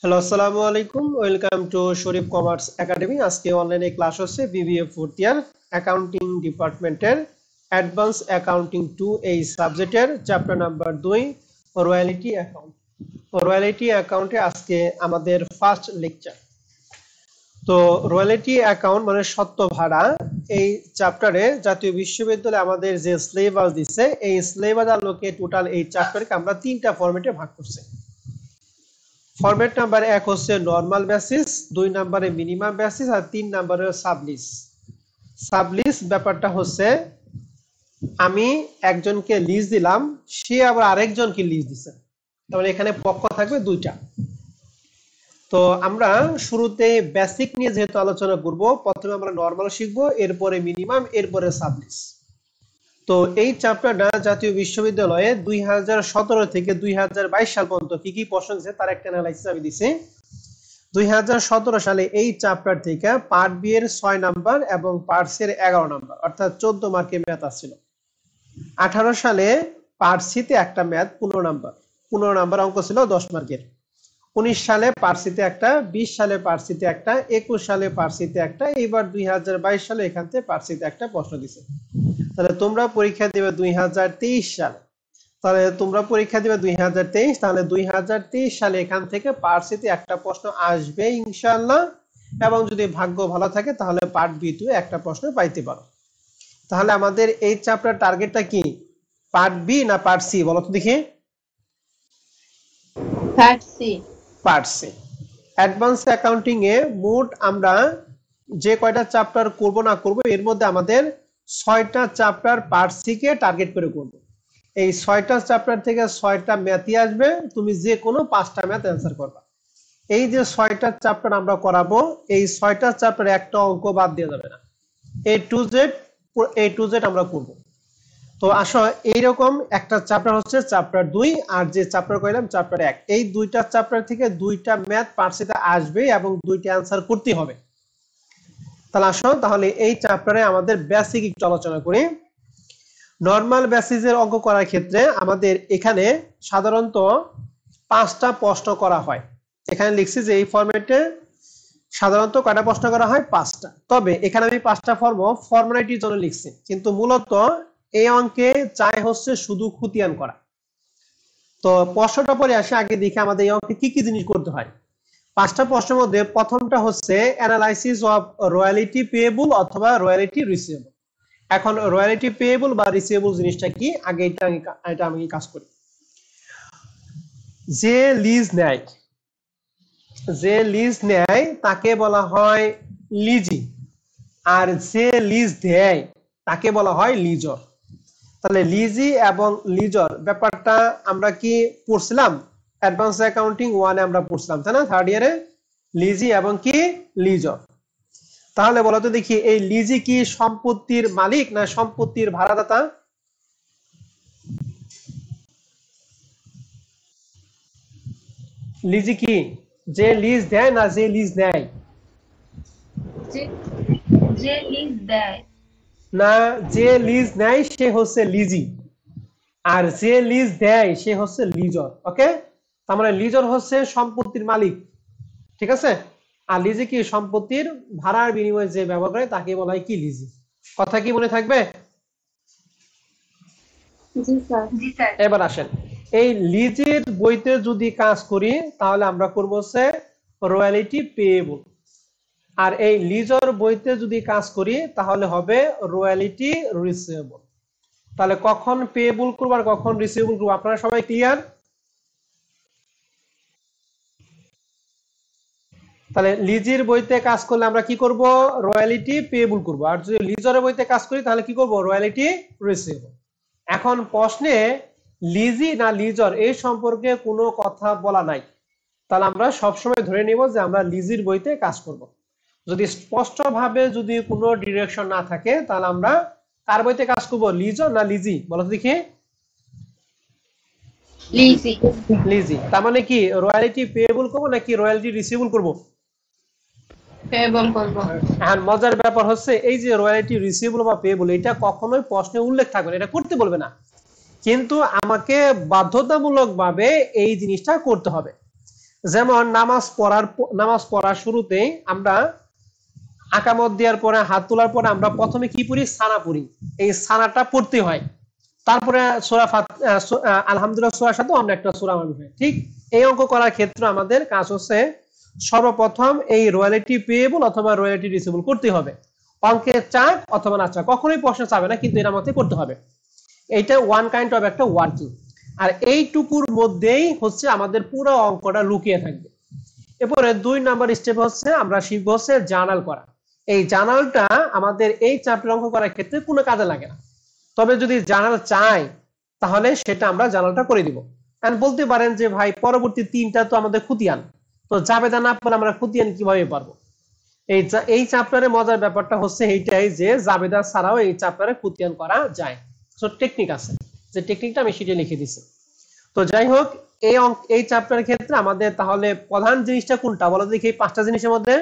Hello, আসসালামু আলাইকুম। Welcome to Sharif commerce academy. আজকে অনলাইনে ক্লাস হচ্ছে বিবিএ ফোর্থ ইয়ার অ্যাকাউন্টিং ডিপার্টমেন্টের অ্যাডভান্স অ্যাকাউন্টিং 2 এই সাবজেক্টের chapter number 2 royalty account. Royalty অ্যাকাউন্টে আজকে আমাদের ফার্স্ট লেকচার। তো রয়্যালিটি অ্যাকাউন্ট মানে সত্ত্ব ভাড়া, এই চ্যাপ্টারে জাতীয় বিশ্ববিদ্যালয়ে আমাদের যে সিলেবাস দিচ্ছে এই সিলেবাস আলোকে টোটাল এই চ্যাপ্টারকে আমরা তিনটা ফরম্যাটে ভাগ করছি। ফরম্যাট নাম্বার 1 হচ্ছে নরমাল বেসিস, 2 নম্বরে মিনিমাম বেসিস আর 3 নম্বরে সাবলিস। সাবলিস ব্যাপারটা হচ্ছে আমি একজনকে লিজ দিলাম, সে আবার আরেকজনকে লিজ দিছে, তাহলে এখানে পক্ষ থাকবে দুইটা। তো আমরা শুরুতে বেসিক নিয়ে যেহেতু আলোচনা করব, প্রথমে আমরা নরমাল শিখবো, এরপরে মিনিমাম, এরপরে সাবলিস। তো এই চ্যাপ্টারটা জাতীয় বিশ্ববিদ্যালয়ে 2017 থেকে 2022 সাল পর্যন্ত কি কি প্রশ্ন দিয়েছে তার একটা অ্যানালাইসিস আমি দিছি। 2017 সালে এই চ্যাপ্টার থেকে পার্ট বি এর 6 নাম্বার এবং পার্ট সি এর 11 নাম্বার অর্থাৎ 14 মার্কের ম্যাথ আসছিল। 18 সালে পার্ট সি তে একটা ম্যাথ 15 নাম্বার অঙ্ক ছিল 10 মার্কের। 19 সালে পার্ট সি তে একটা, 20 সালে পার্ট সি তে একটা, 21 সালে পার্ট সি তে একটা, এবার 2022 সালে এখান থেকে পার্ট সি তে একটা প্রশ্ন দিছে। তাহলে তোমরা পরীক্ষা দিবে 2023 সালে, তাহলে 2023 সালে এখান থেকে পার্ট সি তে একটা প্রশ্ন আসবে ইনশাআল্লাহ, এবং যদি ভাগ্য ভালো থাকে তাহলে পার্ট বি তে একটা প্রশ্ন পাইতে পারো। তাহলে আমাদের এই চ্যাপ্টার টার্গেটটা কি, পার্ট বি না পার্ট সি বলো তো দেখি? Part C. Part C. Advance accounting এ মোট আমরা যে কয়টা চ্যাপ্টার করব না করব, এর মধ্যে আমাদের 6টা chapter part C K target করে করব। এই 6টা চ্যাপ্টার থেকে 6টা ম্যাথই আসবে, তুমি যে কোনো 5টা ম্যাথ অ্যান্সার করবা। এই যে 6টা চ্যাপ্টার আমরা করাবো, এই 6টা চ্যাপ্টারে একটা অঙ্ক বাদ দেওয়া যাবে না। এ টু জেড আমরা করব। তো আসো, এইরকম একটা চ্যাপ্টার হচ্ছে চ্যাপ্টার 2, আর যে চ্যাপ্টার কইলাম চ্যাপ্টার 1, এই দুইটা চ্যাপ্টার থেকে দুইটা ম্যাথ পার্ট সি তে আসবে এবং দুইটা অ্যান্সার করতে হবে। তাহলে আসো, তাহলে এই চ্যাপ্টারে আমাদের বেসিক একটু আলোচনা করি। নরমাল বেসিসের অঙ্ক করার ক্ষেত্রে আমাদের এখানে সাধারণত 5টা প্রশ্ন করা হয়। এখানে লিখছি যে এই ফরম্যাটে সাধারণত কয়টা প্রশ্ন করা হয়, 5টা। তবে এখানে আমি 5টা ফর্মালিটির জন্য লিখছি, কিন্তু মূলত এই অঙ্কে চাই হচ্ছে শুধু খতিয়ান করা। তো প্রশ্নটা পরে আসে, আগে দেখি আমাদের এই অঙ্কে কি কি জিনিস করতে হয়। 5টা প্রশ্নের মধ্যে প্রথমটা হচ্ছে অ্যানালাইসিস অফ রয়্যালিটি পেয়েবল অথবা রয়্যালিটি রিসিভেবল। এখন রয়্যালিটি পেয়েবল বা রিসিভেবল জিনিসটা কি, আগে এটা আমি কাজ করি। যে লিজ নেয় তাকে বলা হয় লিজি, আর যে লিজ দেয় তাকে বলা হয় লিজর। তাহলে লিজি এবং লিজর ব্যাপারটা আমরা কি পড়ছিলাম অ্যাডভান্স অ্যাকাউন্টিং 1 আমরা পড়ছিলাম, তাই না, থার্ড ইয়ারে? লিজি এবং কি লিজর। তাহলে বলো তো দেখি, এই লিজি কি সম্পত্তির মালিক না সম্পত্তির ভাড়াদাতা? লিজি কি, যে লিজ দেয় না যে লিজ নেয়? যে লিজ দেয়। না, যে লিজ নেয় সে হচ্ছে লিজি, আর যে লিজ দেয় সে হচ্ছে লিজর। ওকে, তার মানে লিজর হচ্ছে সম্পত্তির মালিক, ঠিক আছে? আর লিজি কি সম্পত্তির ভাড়ার বিনিময়ে যে ব্যবহার করে তাকে বলা হয় কি লিজি। কথা কি মনে থাকবে? জি স্যার। এবার আসেন, এই লিজের বইতে যদি কাজ করি তাহলে আমরা করবো হচ্ছে রয়্যালিটি পেয়েবল, আর এই লিজর বইতে যদি কাজ করি তাহলে হবে রয়্যালিটি রিসিভেবল। তাহলে কখন পেয়েবল করবো আর কখন রিসিভেবল করবো আপনারা সবাই ক্লিয়ার? তাহলে লিজের বইতে কাজ করলে আমরা কি করব, রয়্যালিটি পেয়েবল করব, আর যদি লিজরের বইতে কাজ করি তাহলে কি করব, রয়্যালিটি রিসিভেবল। এখন প্রশ্নে লিজি না লিজর এই সম্পর্কে কোনো কথা বলা নাই, তাহলে আমরা সবসময় ধরে নিব যে আমরা লিজির বইতে কাজ করব। যদি স্পষ্টভাবে যদি কোনো ডিরেকশন না থাকে তাহলে আমরা কার বইতে কাজ করব, লিজর না লিজি বলো তো দেখি? লিজি। লিজি। তার মানে কি রয়্যালিটি পেয়েবল করব নাকি রয়্যালিটি রিসিভেবল করব? পেয়েবল করব। আর মজার ব্যাপার হচ্ছে এই যে রয়্যালিটি রিসিভেবল বা পেয়েবল, এটা কখনোই প্রশ্নে উল্লেখ থাকবে না, এটা করতে বলবে না, কিন্তু আমাকে বাধ্যতামূলক ভাবে এই জিনিসটা করতে হবে। যেমন নামাজ পড়ার শুরুতেই আমরা আকামত দেওয়ার পরে হাত তোলার পরে আমরা প্রথমে কি পড়ি? সানা পড়ি। এই সানাটা পড়তে হয়। তারপরে আলহামদুলিল্লাহ সূরার সাথে অন্য একটা সূরা মানতে হয়। ঠিক এই অঙ্ক করার ক্ষেত্রে আমাদের কাজ হচ্ছে সর্বপ্রথম এই রয়্যালটি পেয়েবল অথবা রয়্যালটি রিসিভেবল করতে হবে। অঙ্কে চাক অথবা না চাক, কখনোই প্রশ্ন চাবে না, কিন্তু এর মধ্যে করতে হবে। এইটা ওয়ান কাইন্ড অফ একটা ওয়ার্কিং। আর এইটুকুর মধ্যেই হচ্ছে আমাদের পুরো অঙ্কটা লুকিয়ে থাকবে। এরপরে 2 নাম্বার স্টেপ হচ্ছে আমরা শিখবো হচ্ছে জার্নাল করা। এই জার্নালটা আমাদের এই চ্যাপ্টার অঙ্ক করার ক্ষেত্রে কোনো কাজে লাগে না, তবে যদি জার্নাল চাই তাহলে সেটা আমরা জার্নালটা করে দিব। এন্ড বলতে পারেন যে ভাই পরবর্তী 3টা তো আমাদের খুতিয়ান, তো জাবেদা না পড়ে আমরা খুতিয়ান কিভাবে পারবো? এই চ্যাপ্টারে মজার ব্যাপারটা হচ্ছে এইটাই যে জাবেদা ছাড়াও এই চ্যাপ্টারে খুতিয়ান করা যায়। সো টেকনিক আছে, যে টেকনিকটা আমি সেটা লিখে দিছি। তো যাই হোক, এই চ্যাপ্টারের ক্ষেত্রে আমাদের তাহলে প্রধান জিনিসটা কোনটা বলো দেখি? এই 5টা জিনিসের মধ্যে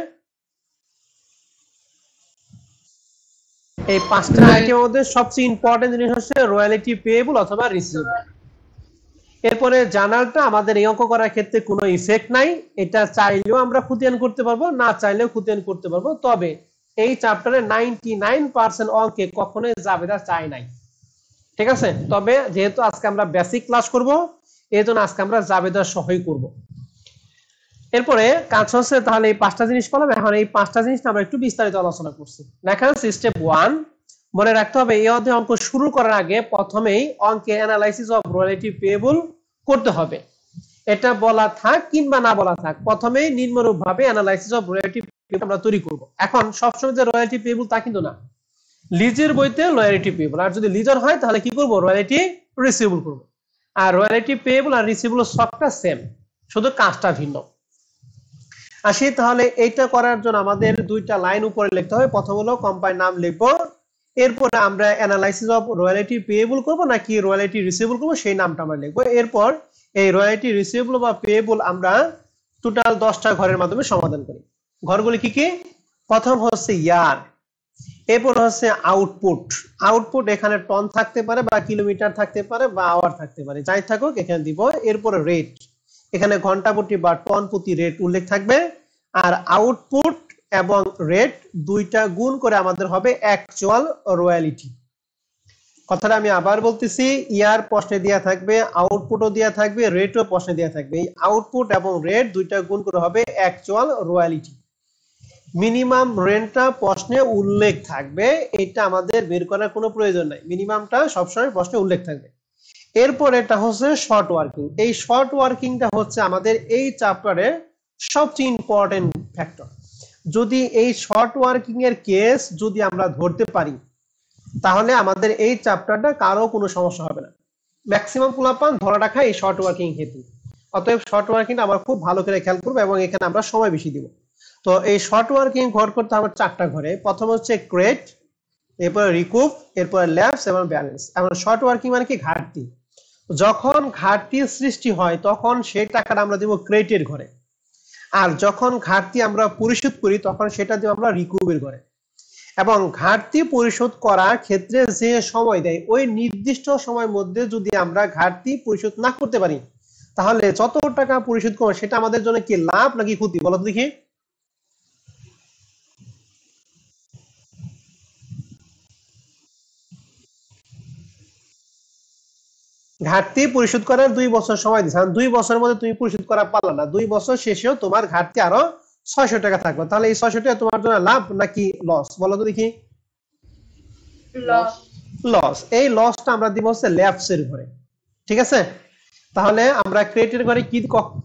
এই 5টা আইটেমের মধ্যে সবচেয়ে ইম্পর্টেন্ট জিনিস হচ্ছে রয়্যালটি পেয়েবল অথবা রিসিভেবল। এরপরে জার্নালটা আমাদের এই অঙ্ক করার ক্ষেত্রে কোনো ইফেক্ট নাই, এটা চাইলেও আমরা খুতিয়ান করতে পারবো, না চাইলেও খুতিয়ান করতে পারবো। তবে এই চ্যাপ্টারে 99% অঙ্কে কখনোই জাবেদা চাই নাই। ঠিক আছে, তবে যেহেতু আজকে আমরা বেসিক ক্লাস করব, এই জন্য আজকে আমরা জাবেদা সহই করব। এরপরে কাজ হচ্ছে তাহলে এই 5টা জিনিস করলাম। এখন এই 5টা জিনিস আমরা একটু বিস্তারিত আলোচনা করছি। লেখা আছে স্টেপ 1, মনে রাখতে হবে এই অধ্যায় অঙ্ক শুরু করার আগে প্রথমেই অঙ্কে অ্যানালাইসিস অফ রয়্যালটি পেয়েবল করতে হবে। এটা বলা থাক কিংবা না বলা থাক, প্রথমেই নিম্নরূপ ভাবে অ্যানালাইসিস অফ রয়্যালটি পেয়েবল আমরা তৈরি করব। এখন সবসময় যে রয়্যালটি পেয়েবল তা কিন্তু না, লিজের বইতে রয়্যালটি পেয়েবল, আর যদি লিজার হয় তাহলে কি করব? রয়্যালটি রিসিভেবল করব। আর রয়্যালটি পেয়েবল আর রিসিভেবল সবটা সেম, শুধু কাজটা ভিন্ন। আসি তাহলে এইটা করার জন্য আমাদের 2টা লাইন উপরে লিখতে হবে। প্রথম হলো কোম্পানি নাম লিখবো, এরপরে আমরা অ্যানালাইসিস অফ রয়্যালটি পেয়েবল করব নাকি রয়্যালটি রিসিভেবল করব সেই নামটা আমরা লিখবো। এরপর এই রয়্যালটি রিসিভেবল বা পেয়েবল আমরা টোটাল 10টা ঘরের মাধ্যমে সমাধান করি। ঘরগুলি কি কি? প্রথম হচ্ছে ইয়ার, এরপর হচ্ছে আউটপুট। আউটপুট এখানে টন থাকতে পারে বা কিলোমিটার থাকতে পারে বা আওয়ার থাকতে পারে, যাই থাকুক এখানে দিব। এরপরে রেট, এখানে ঘন্টা প্রতি বা টন প্রতি রেট উল্লেখ থাকবে। আর আউটপুট এবং রেট দুইটা গুণ করে আমাদের হবে অ্যাকচুয়াল রয়্যালিটি। কথাটা আমি আবার বলতেছি, ইয়ার প্রশ্নে দেয়া থাকবে, আউটপুটও দেয়া থাকবে, রেটও প্রশ্নে দেয়া থাকবে। এই আউটপুট এবং রেট দুইটা গুণ করে হবে অ্যাকচুয়াল রয়্যালিটি। মিনিমাম রেন্টটা প্রশ্নে উল্লেখ থাকবে, এটা আমাদের বের করার কোনো প্রয়োজন নাই, মিনিমামটা সবসময় প্রশ্নে উল্লেখ থাকবে। এরপর এটা হচ্ছে শর্ট ওয়ার্কিং। এই শর্ট ওয়ার্কিংটা হচ্ছে আমাদের এই চ্যাপ্টারে সবচেয়ে ইম্পর্টেন্ট ফ্যাক্টর। যদি এই শর্ট ওয়ার্কিং এর কেস যদি আমরা ধরতে পারি তাহলে আমাদের এই চ্যাপ্টারটা কারো কোনো সমস্যা হবে না। ম্যাক্সিমাম পোলাপান ধরা রাখা এই শর্ট ওয়ার্কিং হেতু। অতএব শর্ট ওয়ার্কিং আমরা খুব ভালো করে খেয়াল করবো এবং এখানে আমরা সময় বেশি দিব। তো এই শর্ট ওয়ার্কিং ঘর করতে আমার 4টা ঘরে। প্রথম হচ্ছে ক্রেট, এরপরে রিকুপ, এরপরে ল্যাপস এবং ব্যালেন্স। এবং শর্ট ওয়ার্কিং মানে কি? ঘাটতি। যখন ঘাটতি সৃষ্টি হয় তখন সেই টাকাটা আমরা দেব ক্রেটের ঘরে, আর যখন ঘাটতি আমরা পরিশোধ করি তখন সেটা দেব আমরা রিকুপের ঘরে। এবং ঘাটতি পরিশোধ করার ক্ষেত্রে যে সময় দেয় ওই নির্দিষ্ট সময়ের মধ্যে যদি আমরা ঘাটতি পরিশোধ না করতে পারি তাহলে যত টাকা পরিশোধ করবো সেটা আমাদের জন্য কি লাভ নাকি ক্ষতি বলো দেখি? ঘাটতি পরিশোধ করার 2 বছর সময় দিচ্ছে, 2 বছরের মধ্যে তুমি পরিশোধ করা পারলা না, 2 বছর শেষেও তোমার ঘাটতি আরো 600 টাকা থাকবে, তাহলে এই 600 টাকা তোমার জন্য লাভ নাকি লস বলো তো দেখি? লস। লস। এই লসটা আমরা দিব হচ্ছে ল্যাপসের ঘরে। ঠিক আছে, তাহলে আমরা ক্রেডিটের ঘরে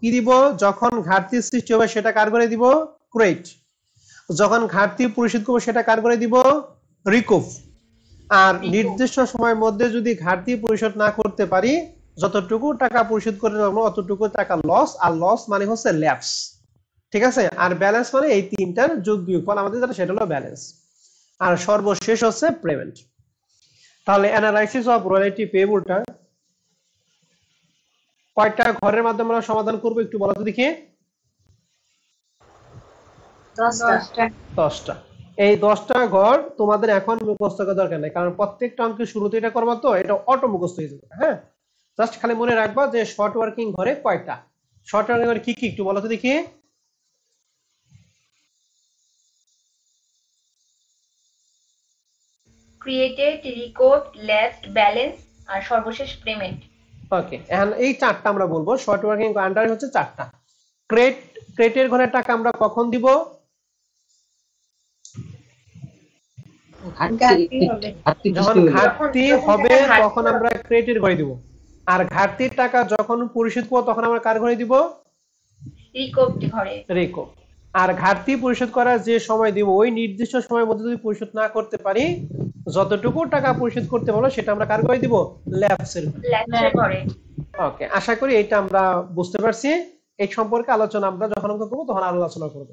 কি দিব? যখন ঘাটতি সৃষ্টি হবে সেটা কার ঘরে দিব? ক্রেডিট। যখন ঘাটতি পরিশোধ করবো সেটা কার ঘরে দিব? রিকুপ। আর নির্দিষ্ট সময়ের মধ্যে যদি ঘাটতি পরিশোধ না করতে পারি যতটুকু টাকা পরিশোধ করে দেবো অতটুকু টাকা লস, আর লস মানে হচ্ছে ল্যাপস। ঠিক আছে, আর ব্যালেন্স মানে এই 3টার যোগ বিয়োগফল আমাদের যেটা সেটা হলো ব্যালেন্স। আর সর্বশেষ হচ্ছে পেমেন্ট। তাহলে অ্যানালাইসিস অফ রয়্যালটি পেয়েবলটা কয়টা ঘরের মাধ্যমে আমরা সমাধান করব একটু বলো তো দেখি? 10টা। এই 10টা ঘর তোমাদের এখন মুখস্থ করার দরকার নেই, কারণ প্রত্যেকটা অঙ্কের শুরুতে এটা করবা, তো এটা অটো মুখস্থ হয়ে যাবে। হ্যাঁ, জাস্ট খালি মনে রাখবা যে শর্ট ওয়ার্কিং ঘরে কয়টা। শর্ট ওয়ার্কিং করে কি কি একটু বলো তো দেখি। ক্রিয়েটেড, রিকর্ড, ল্যাস্ট, ব্যালেন্স আর সর্বশেষ পেমেন্ট। ওকে, এখন এই চারটা আমরা বলবো। শর্ট ওয়ার্কিং আন্ডার হচ্ছে চারটা। ক্রেট, ক্রেটের ঘরে টাকা আমরা কখন দিব? যখন ঘাটতি হবে তখন আমরা ক্রেটের ঘরে দিব। আর ঘাটতির টাকা যখন পরিশোধ করব তখন আমরা কার ঘরে দিব? রিকর্ড ঘরে। রেকো। আর ঘাটতি পরিশোধ করার যে সময় দিব ওই নির্দিষ্ট সময়ের মধ্যে যদি পরিশোধ না করতে পারি, যতটুকু টাকা পরিশোধ করতে বলো সেটা আমরা কার ঘরে দিব? ল্যাপসের ঘরে। ওকে, আশা করি এটা আমরা বুঝতে পারছি। এই সম্পর্কে আলোচনা আমরা যখন অঙ্ক করবো তখন আরো আলোচনা করব।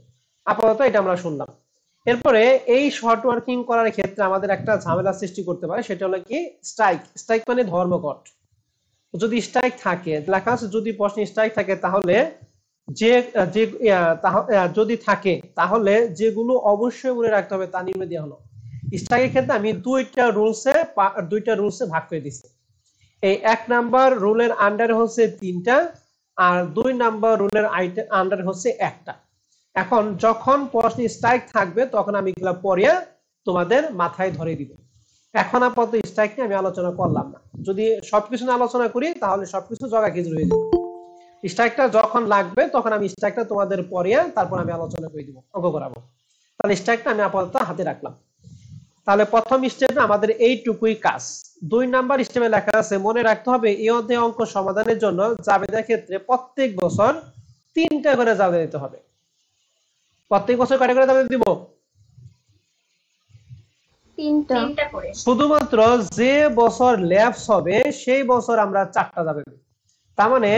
আপাতত এটা আমরা শুনলাম। এরপরে এই শর্ট ওয়ার্কিং করার ক্ষেত্রে আমাদের একটা ঝামেলা সৃষ্টি করতে পারে, সেটা হলো কি স্ট্রাইক। স্ট্রাইক মানে ধর্মঘট। যদি স্ট্রাইক থাকে, লেখা আছে যদি প্রশ্নে স্ট্রাইক থাকে তাহলে যে যে যদি থাকে তাহলে যেগুলো অবশ্যই মনে রাখতে হবে তা নিম্নে দেওয়া হলো। স্ট্রাইকের ক্ষেত্রে আমি দুইটা রুলসে ভাগ করে দিচ্ছি। এই 1 নাম্বার রুলের আন্ডারে হচ্ছে 3টা, আর 2 নাম্বার রুলের আন্ডারে হচ্ছে 1টা। এখন যখন প্রশ্নে স্ট্রাইক থাকবে তখন আমি এগুলা পড়িয়ে তোমাদের মাথায় ধরে দিব। এখন আপাতত স্ট্রাইক নিয়ে আমি আলোচনা করলাম না। যদি সবকিছু নিয়ে আলোচনা করি তাহলে সবকিছু জগা খিচুড়ি হয়ে যাবে। স্ট্রাইকটা যখন লাগবে তখন আমি স্ট্রাইকটা তোমাদের পড়িয়ে তারপর আমি আলোচনা করে দিব, অঙ্ক করাবো। তাহলে স্ট্রাইকটা আমি আপাতত হাতে রাখলাম। তাহলে প্রথম স্টেপে আমাদের এইটুকুই কাজ। 2 নাম্বার স্টেপে লেখা আছে মনে রাখতে হবে এই অধ্যায়ে অঙ্ক সমাধানের জন্য জাবেদার ক্ষেত্রে প্রত্যেক বছর 3টা করে জাবেদা দিতে হবে। প্রত্যেক বছর কয়টা করে জাবেদা দিব? 3টা করে। শুধুমাত্র যে বছর ল্যাপস হবে সেই বছর আমরা 4টা জাবেদা দিব। তার মানে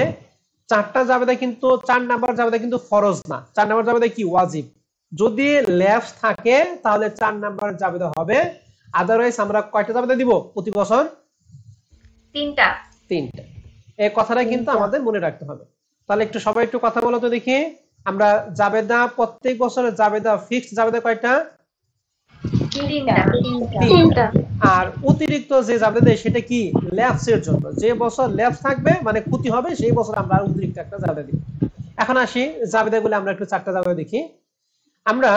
4টা জাবেদা কিন্তু 4 নাম্বার জাবেদা কিন্তু ফরজ না। 4 নাম্বার জাবেদা কি? ওয়াজিব। যদি ল্যাপস থাকে তাহলে 4 নাম্বার জাবেদা হবে। আদারওয়াইজ আমরা কয়টা জাবেদা দিব প্রতি বছর? 3টা। এই কথাটা কিন্তু আমাদের মনে রাখতে হবে। তাহলে একটু সবাই একটু কথা বলো তো দেখি। আমরা জাবেদা প্রত্যেক বছরের জাবেদা ফিক্সড জাবেদা কয়টা? 3টা। আর অতিরিক্ত যে জাবেদা দেয় সেটা কি? ল্যাপসের জন্য। যে বছর ল্যাপস থাকবে মানে ক্ষতি হবে সেই বছর আমরা অতিরিক্ত একটা জাবেদা দিব। এখন আসি জাবেদাগুলো আমরা একটু 4টা জাবেদা দেখি। আমরা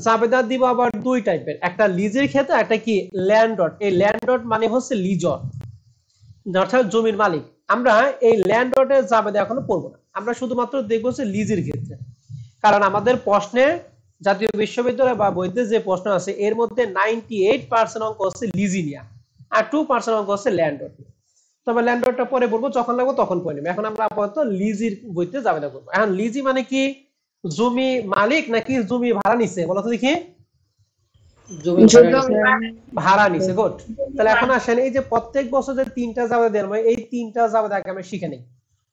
জাবেদা দিব আবার 2 টাইপের, একটা লিজের ক্ষেত্রে, একটা কি ল্যান্ডলর্ড। এই ল্যান্ডলর্ড মানে হচ্ছে লিজর, অর্থাৎ জমির মালিক। আমরা এই ল্যান্ডলর্ডের জাবেদা এখনো পড়বো না, আমরা শুধুমাত্র দেখবো হচ্ছে লিজের ক্ষেত্রে। কারণ আমাদের প্রশ্নে জাতীয় বিশ্ববিদ্যালয় বা বইতে যে প্রশ্ন আছে এর মধ্যে 98% অঙ্ক হচ্ছে লিজি নিয়া, আর 2% অঙ্ক হচ্ছে ল্যান্ডলর্ড। তবে ল্যান্ডলর্ডটা পরে বলবো, যখন লাগবো তখন পড়ে নেবো। এখন আমরা আপাতত লিজির বইতে জাবেদা করবো। এখন লিজি মানে কি? জমি মালিক নাকি জমি ভাড়া নিছে বলো তো দেখি? ভাড়া নিছে। গুড। তাহলে এখন আসেন এই যে প্রত্যেক বছর যে 3টা জাবেদা দেন, এই 3টা জাবেদা আগে আমরা শিখে নেই।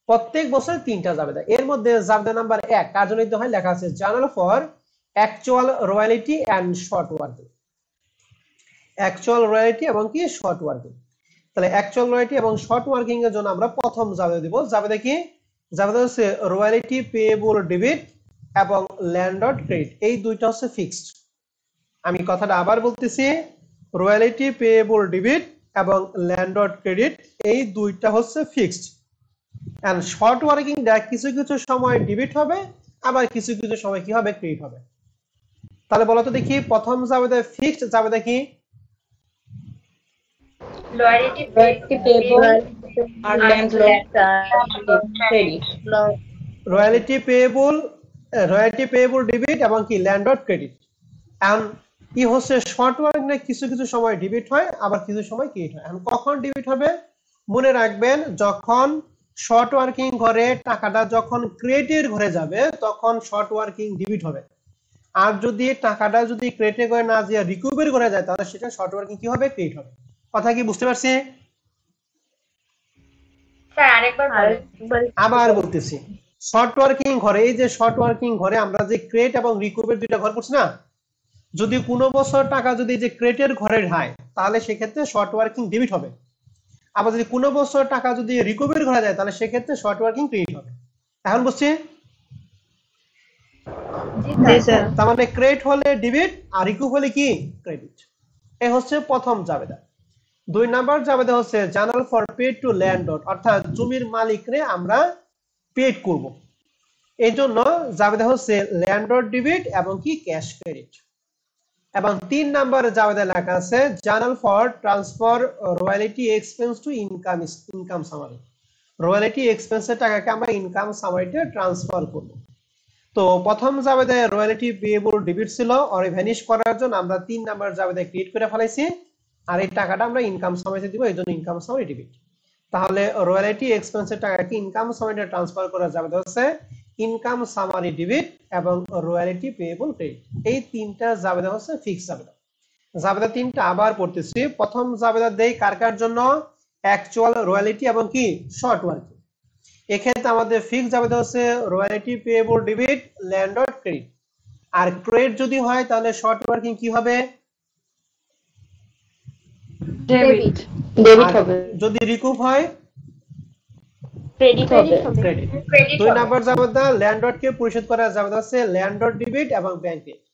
প্রত্যেক বছর 3টা জাবেদা। এর মধ্যে জাবেদা নাম্বার 1 কার জন্য দিতে হয়? লেখা আছে journal for actual royalty and short working. Actual royalty এবং কি শর্ট ওয়ার্কিং। তাহলে অ্যাকচুয়াল রয়্যালিটি এবং শর্ট ওয়ার্কিং এর জন্য আমরা প্রথম জাবেদা দিব। জাবেদা কি? জাবেদা হচ্ছে রয়্যালিটি পেয়েবল ডেবিট এবং ল্যান্ডলর্ড ক্রেডিট। এই দুইটা হচ্ছে ফিক্সড। আমি কথাটা আবার বলতেছি, রয়্যালিটি পেয়েবল ডেবিট এবং ল্যান্ডলর্ড ক্রেডিট এই দুইটা হচ্ছে ফিক্সড। এন্ড শর্ট ওয়ার্কিং কিছু কিছু সময় ডেবিট হবে, আবার কিছু কিছু সময় কি হবে? ক্রেডিট হবে। তাহলে বলো তো দেখি প্রথম জাবেদা ফিক্সড জাবেদা কি? রয়্যালিটি পেয়েবল আর landlord credit. Royalty payable debit এবং কি ল্যান্ডলর্ড ক্রেডিট। এন্ড কি হচ্ছে শর্ট ওয়ার্কিং এ কিছু কিছু সময় ডেবিট হয়, আবার কিছু সময় ক্রেডিট হয়। এখন কখন ডেবিট হবে? মনে রাখবেন যখন শর্ট ওয়ার্কিং ঘরে টাকাটা যখন ক্রেডিটের ঘরে যাবে তখন শর্ট ওয়ার্কিং ডেবিট হবে। আর যদি টাকাটা যদি ক্রেডিটের ঘরে না যায় রিকভারি করে যায় তাহলে সেটা শর্ট ওয়ার্কিং কি হবে? ক্রেডিট হবে। কথা কি বুঝতে পারছি? স্যার আরেকবার বলেন। আবার বলতেছি, শর্ট ওয়ার্কিং ঘরে, এই যে শর্ট ওয়ার্কিং ঘরে আমরা যে ক্রেডিট এবং রিকভারি দুইটা ঘর করছি না, যদি কোনো বছর টাকা যদি যে ক্রেডিটের ঘরে যায় তাহলে সেক্ষেত্রে শর্ট ওয়ার্কিং ডেবিট হবে। আবার যদি কোনো বছর টাকা যদি রিকভারি ঘরে যায় তাহলে সেক্ষেত্রে শর্ট ওয়ার্কিং ক্রেডিট হবে। এখন বুঝছি? তার মানে ক্রেডিট হলে ডেবিট আর রিকভারি হলে কি? ক্রেডিট। এই হচ্ছে প্রথম জাবেদা। 2 নাম্বার জাবেদা হচ্ছে journal for paid to landlord, অর্থাৎ জমির মালিকরে আমরা পেড করব। এই জন্য জাবেদা হচ্ছে ল্যান্ডলর্ড ডেবিট এবং কি ক্যাশ ক্রেডিট। এবং 3 নম্বরে জাবেদা লেখা আছে journal for transfer royalty expense to income summary. Royalty এক্সপেন্সের টাকাকে আমরা ইনকাম সামারিতে ট্রান্সফার করব। তো প্রথম জাবেদায় রয়্যালিটি পেয়েবল ডেবিট ছিল, আর ভ্যানিশ করার জন্য আমরা 3 নাম্বার জাবেদায় ক্রিয়েট করে ফেলাইছি, আর এই টাকাটা আমরা ইনকাম সামারিতে দিব, এইজন্য ইনকাম সামারি ডেবিট। তাহলে রয়্যালিটি এক্সপেন্সের টাকাকে ইনকাম সামারিতে ট্রান্সফার করা জাবেদা হচ্ছে ইনকাম সামারি ডেবিট এবং রয়্যালিটি পেয়েবল ক্রেডিট। এই তিনটা জাবেদা হচ্ছে ফিক্সড জাবেদা। জাবেদা তিনটা আবার পড়তেছি। প্রথম জাবেদা দেই কার কার জন্য? অ্যাকচুয়াল, রয়্যালিটি এবং কি শর্ট ওয়ার্কিং। এক্ষেত্রে আমাদের ফিক্সড জাবেদা হচ্ছে royalty payable debit, landlord credit. আর ক্রেডিট যদি হয় তাহলে শর্ট ওয়ার্কিং কি হবে? ডেবিট ডেবিট হবে। যদি রিকুপ হয় ক্রেডিট হবে। ক্রেডিট। 2 নাম্বার জাবেদা ল্যান্ডলর্ড কে পরিশোধ করা জাবেদা হচ্ছে ল্যান্ডলর্ড ডেবিট এবং ব্যাংক ক্রেডিট।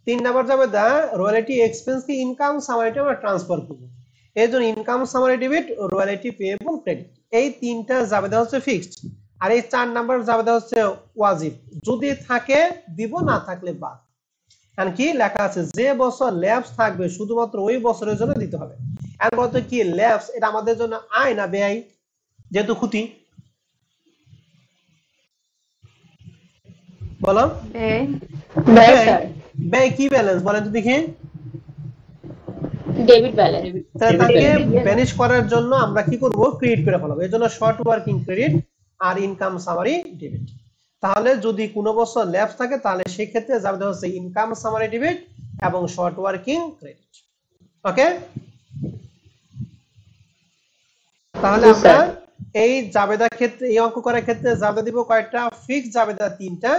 3 নাম্বার জাবেদা রয়্যালিটি এক্সপেন্স কে ইনকাম সামারিতে আমরা ট্রান্সফার করব, এজন্য income summary debit, royalty payable credit. এই তিনটা জাবেদা হচ্ছে ফিক্সড। আর এই 4 নাম্বার জাবেদা হচ্ছে ওয়াজিব, যদি থাকে দিব, না থাকলে বাদ। কারণ কি লেখা আছে যে বছর ল্যাপস থাকবে শুধুমাত্র ওই বছরের জন্য দিতে হবে। এর মধ্যে কি ল্যাপস এটা আমাদের জন্য আয় না ব্যয়? যেহেতু ক্ষতি, বলো ব্যয় কি ব্যালেন্স বলেন তো দেখি? Debit balance. তাকে ভ্যানিশ করার জন্য আমরা কি করব? ক্রেডিট করে ফেলবো, এজন্য শর্ট ওয়ার্কিং ক্রেডিট আর ইনকাম সামারি ডেবিট। তাহলে যদি কোনো বছর ল্যাপস থাকে তাহলে সেই ক্ষেত্রে জাবেদা হচ্ছে ইনকাম সামারি ডেবিট এবং শর্ট ওয়ার্কিং ক্রেডিট। ওকে, তাহলে আমরা এই জাবেদা ক্ষেত্রে, এই অঙ্ক করার ক্ষেত্রে জাবেদা দিব কয়টা? ফিক্সড জাবেদা 3টা,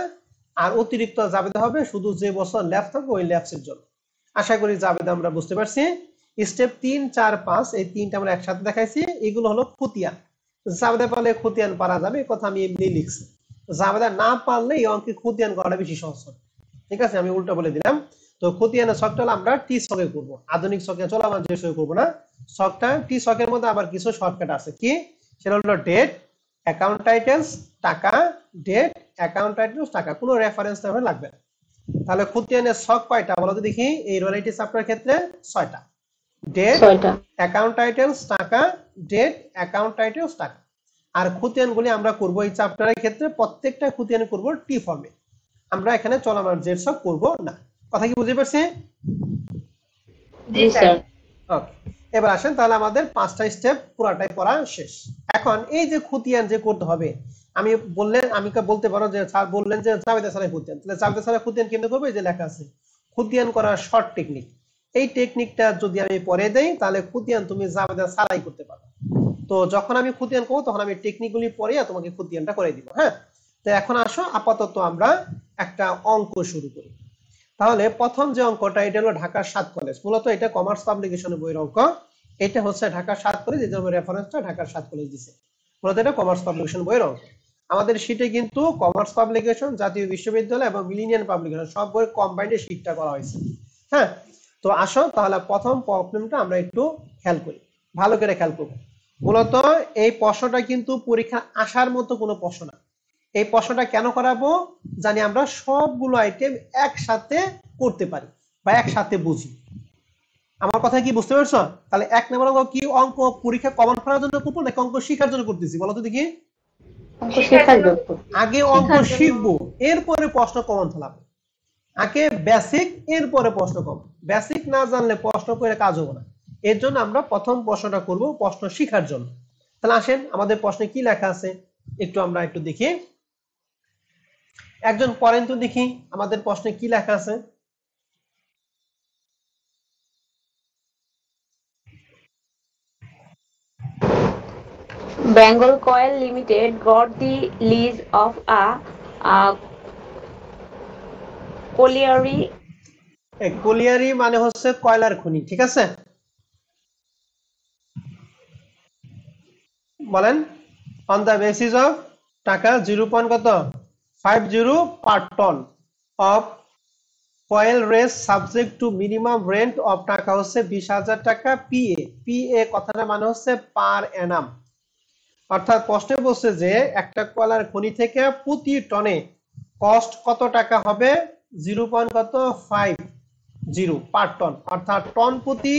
আর অতিরিক্ত জাবেদা হবে শুধু যে বছর ল্যাপস থাকবে ওই ল্যাপসের জন্য। আশা করি জাবেদা আমরা বুঝতে পারছি। স্টেপ 3, 4, 5 এই তিনটা আমরা একসাথে দেখাইছি। এগুলো হলো খতিয়ান। জাবেদা পারলে খতিয়ান পারা যাবে, এই কথা আমি এমনি লিখছি। জাবেদা না পারলে এই অঙ্কে খতিয়ান করাটা বেশি সহজ হবে। ঠিক আছে, আমি উল্টা বলে দিলাম। তো খতিয়ানের ছকটা আমরা টি ছকে করব, আধুনিক ছকে চলমান যে ছকে করব না। ছকটা টি ছকের মধ্যে আবার কিছু শর্টকাট আছে। কি সেটা হলো ডেট, অ্যাকাউন্ট টাইটেলস, টাকা, ডেট, অ্যাকাউন্ট টাইটেলস, টাকা, কোনো রেফারেন্স নাম্বার লাগবে না। তাহলে খতিয়ানের ছক কয়টা বলো তো দেখি? এই রয়্যালিটি চ্যাপ্টারের ক্ষেত্রে 6টা। ডেট, অ্যাকাউন্ট টাইটেলস, টাকা, ডেট, অ্যাকাউন্ট টাইটেলস, টাকা। আর খতিয়ানগুলি আমরা করব এই চ্যাপ্টারের ক্ষেত্রে প্রত্যেকটা খতিয়ান করব টি ফর্মে। আমরা এখানে চলমান জেড ছক করব না। কথা কি বুঝতে পারছেন? জি স্যার। ওকে, এবার আসেন তাহলে আমাদের 5টা স্টেপ পুরাটাই পড়া শেষ। এখন এই যে খতিয়ান যে করতে হবে, আমি বলতে পারো যে স্যার বললেন যে জাবেদা ছাড়াই খতিয়ান, তাহলে জাবেদা ছাড়াই খতিয়ান কেমনে করব? এই যে লেখা আছে খতিয়ান করার শর্ট টেকনিক। এই টেকনিকটা যদি আমি পরে দেই তাহলে খতিয়ান তুমি জাবেদা ছাড়াই করতে পারবে। তো যখন আমি খতিয়ান করব তখন আমি টেকনিকগুলি পড়ে তোমাকে খতিয়ানটা করে দিব। হ্যাঁ, তো এখন আসো আপাতত আমরা একটা অঙ্ক শুরু করি। তাহলে প্রথম যে অঙ্কটা, এটা হলো ঢাকা 7 কলেজ। মূলত এটা কমার্স পাবলিকেশনের বইয়ের অঙ্ক। এটা হচ্ছে ঢাকা 7 কলেজ, এই জন্য রেফারেন্সটা ঢাকা 7 কলেজ দিয়েছে। মূলত এটা কমার্স পাবলিকেশন বইয়ের অঙ্ক। আমাদের শীটে কিন্তু কমার্স পাবলিকেশন, জাতীয় বিশ্ববিদ্যালয় এবং মিলেনিয়াম পাবলিকেশন সব বই কম্বাইন্ডে শীটটা করা হয়েছে। হ্যাঁ, তো আসো তাহলে প্রথম প্রবলেমটা আমরা একটু খেয়াল করি, ভালো করে খেয়াল করব। মূলত এই প্রশ্নটা কিন্তু পরীক্ষা আসার মতো কোনো প্রশ্ন না। এই প্রশ্নটা কেন করাবো? জানি আমরা সবগুলো আইটেম একসাথে করতে পারি বা একসাথে বুঝি। আমার কথা কি বুঝতে পারছো? তাহলে 1 নম্বর অঙ্ক কি? অঙ্ক পরীক্ষা কমন করার জন্য করবো নাকি অঙ্ক শেখার জন্য করতেছি বলো তো দেখি? আগে অঙ্ক শিখবো, এরপরে প্রশ্ন কমন ফেলাবো। আগে বেসিক, এরপরে প্রশ্ন কমন। বেসিক না জানলে প্রশ্ন করে কাজ হবে না। এর জন্য আমরা প্রথম প্রশ্নটা করব প্রশ্ন শেখার জন্য। তাহলে আসেন আমাদের প্রশ্নে কি লেখা আছে আমরা একটু দেখি। একজন পড়েন তো দেখি আমাদের প্রশ্নে কি লেখা আছে। Bengal Coal Limited got the lease of a colliery. colliery মানে হচ্ছে কয়লার খনি, ঠিক আছে? বলেন, on the basis of টাকা 0.50 per ton of coal raise subject to minimum rent of টাকা হচ্ছে 20,000 টাকা PA। PA কথাটা মানে হচ্ছে পার annum। অর্থাৎ প্রশ্নে বলছে যে একটা কয়লার খনি থেকে প্রতি টনে কস্ট কত টাকা হবে 0.50 পার টন, অর্থাৎ টন প্রতি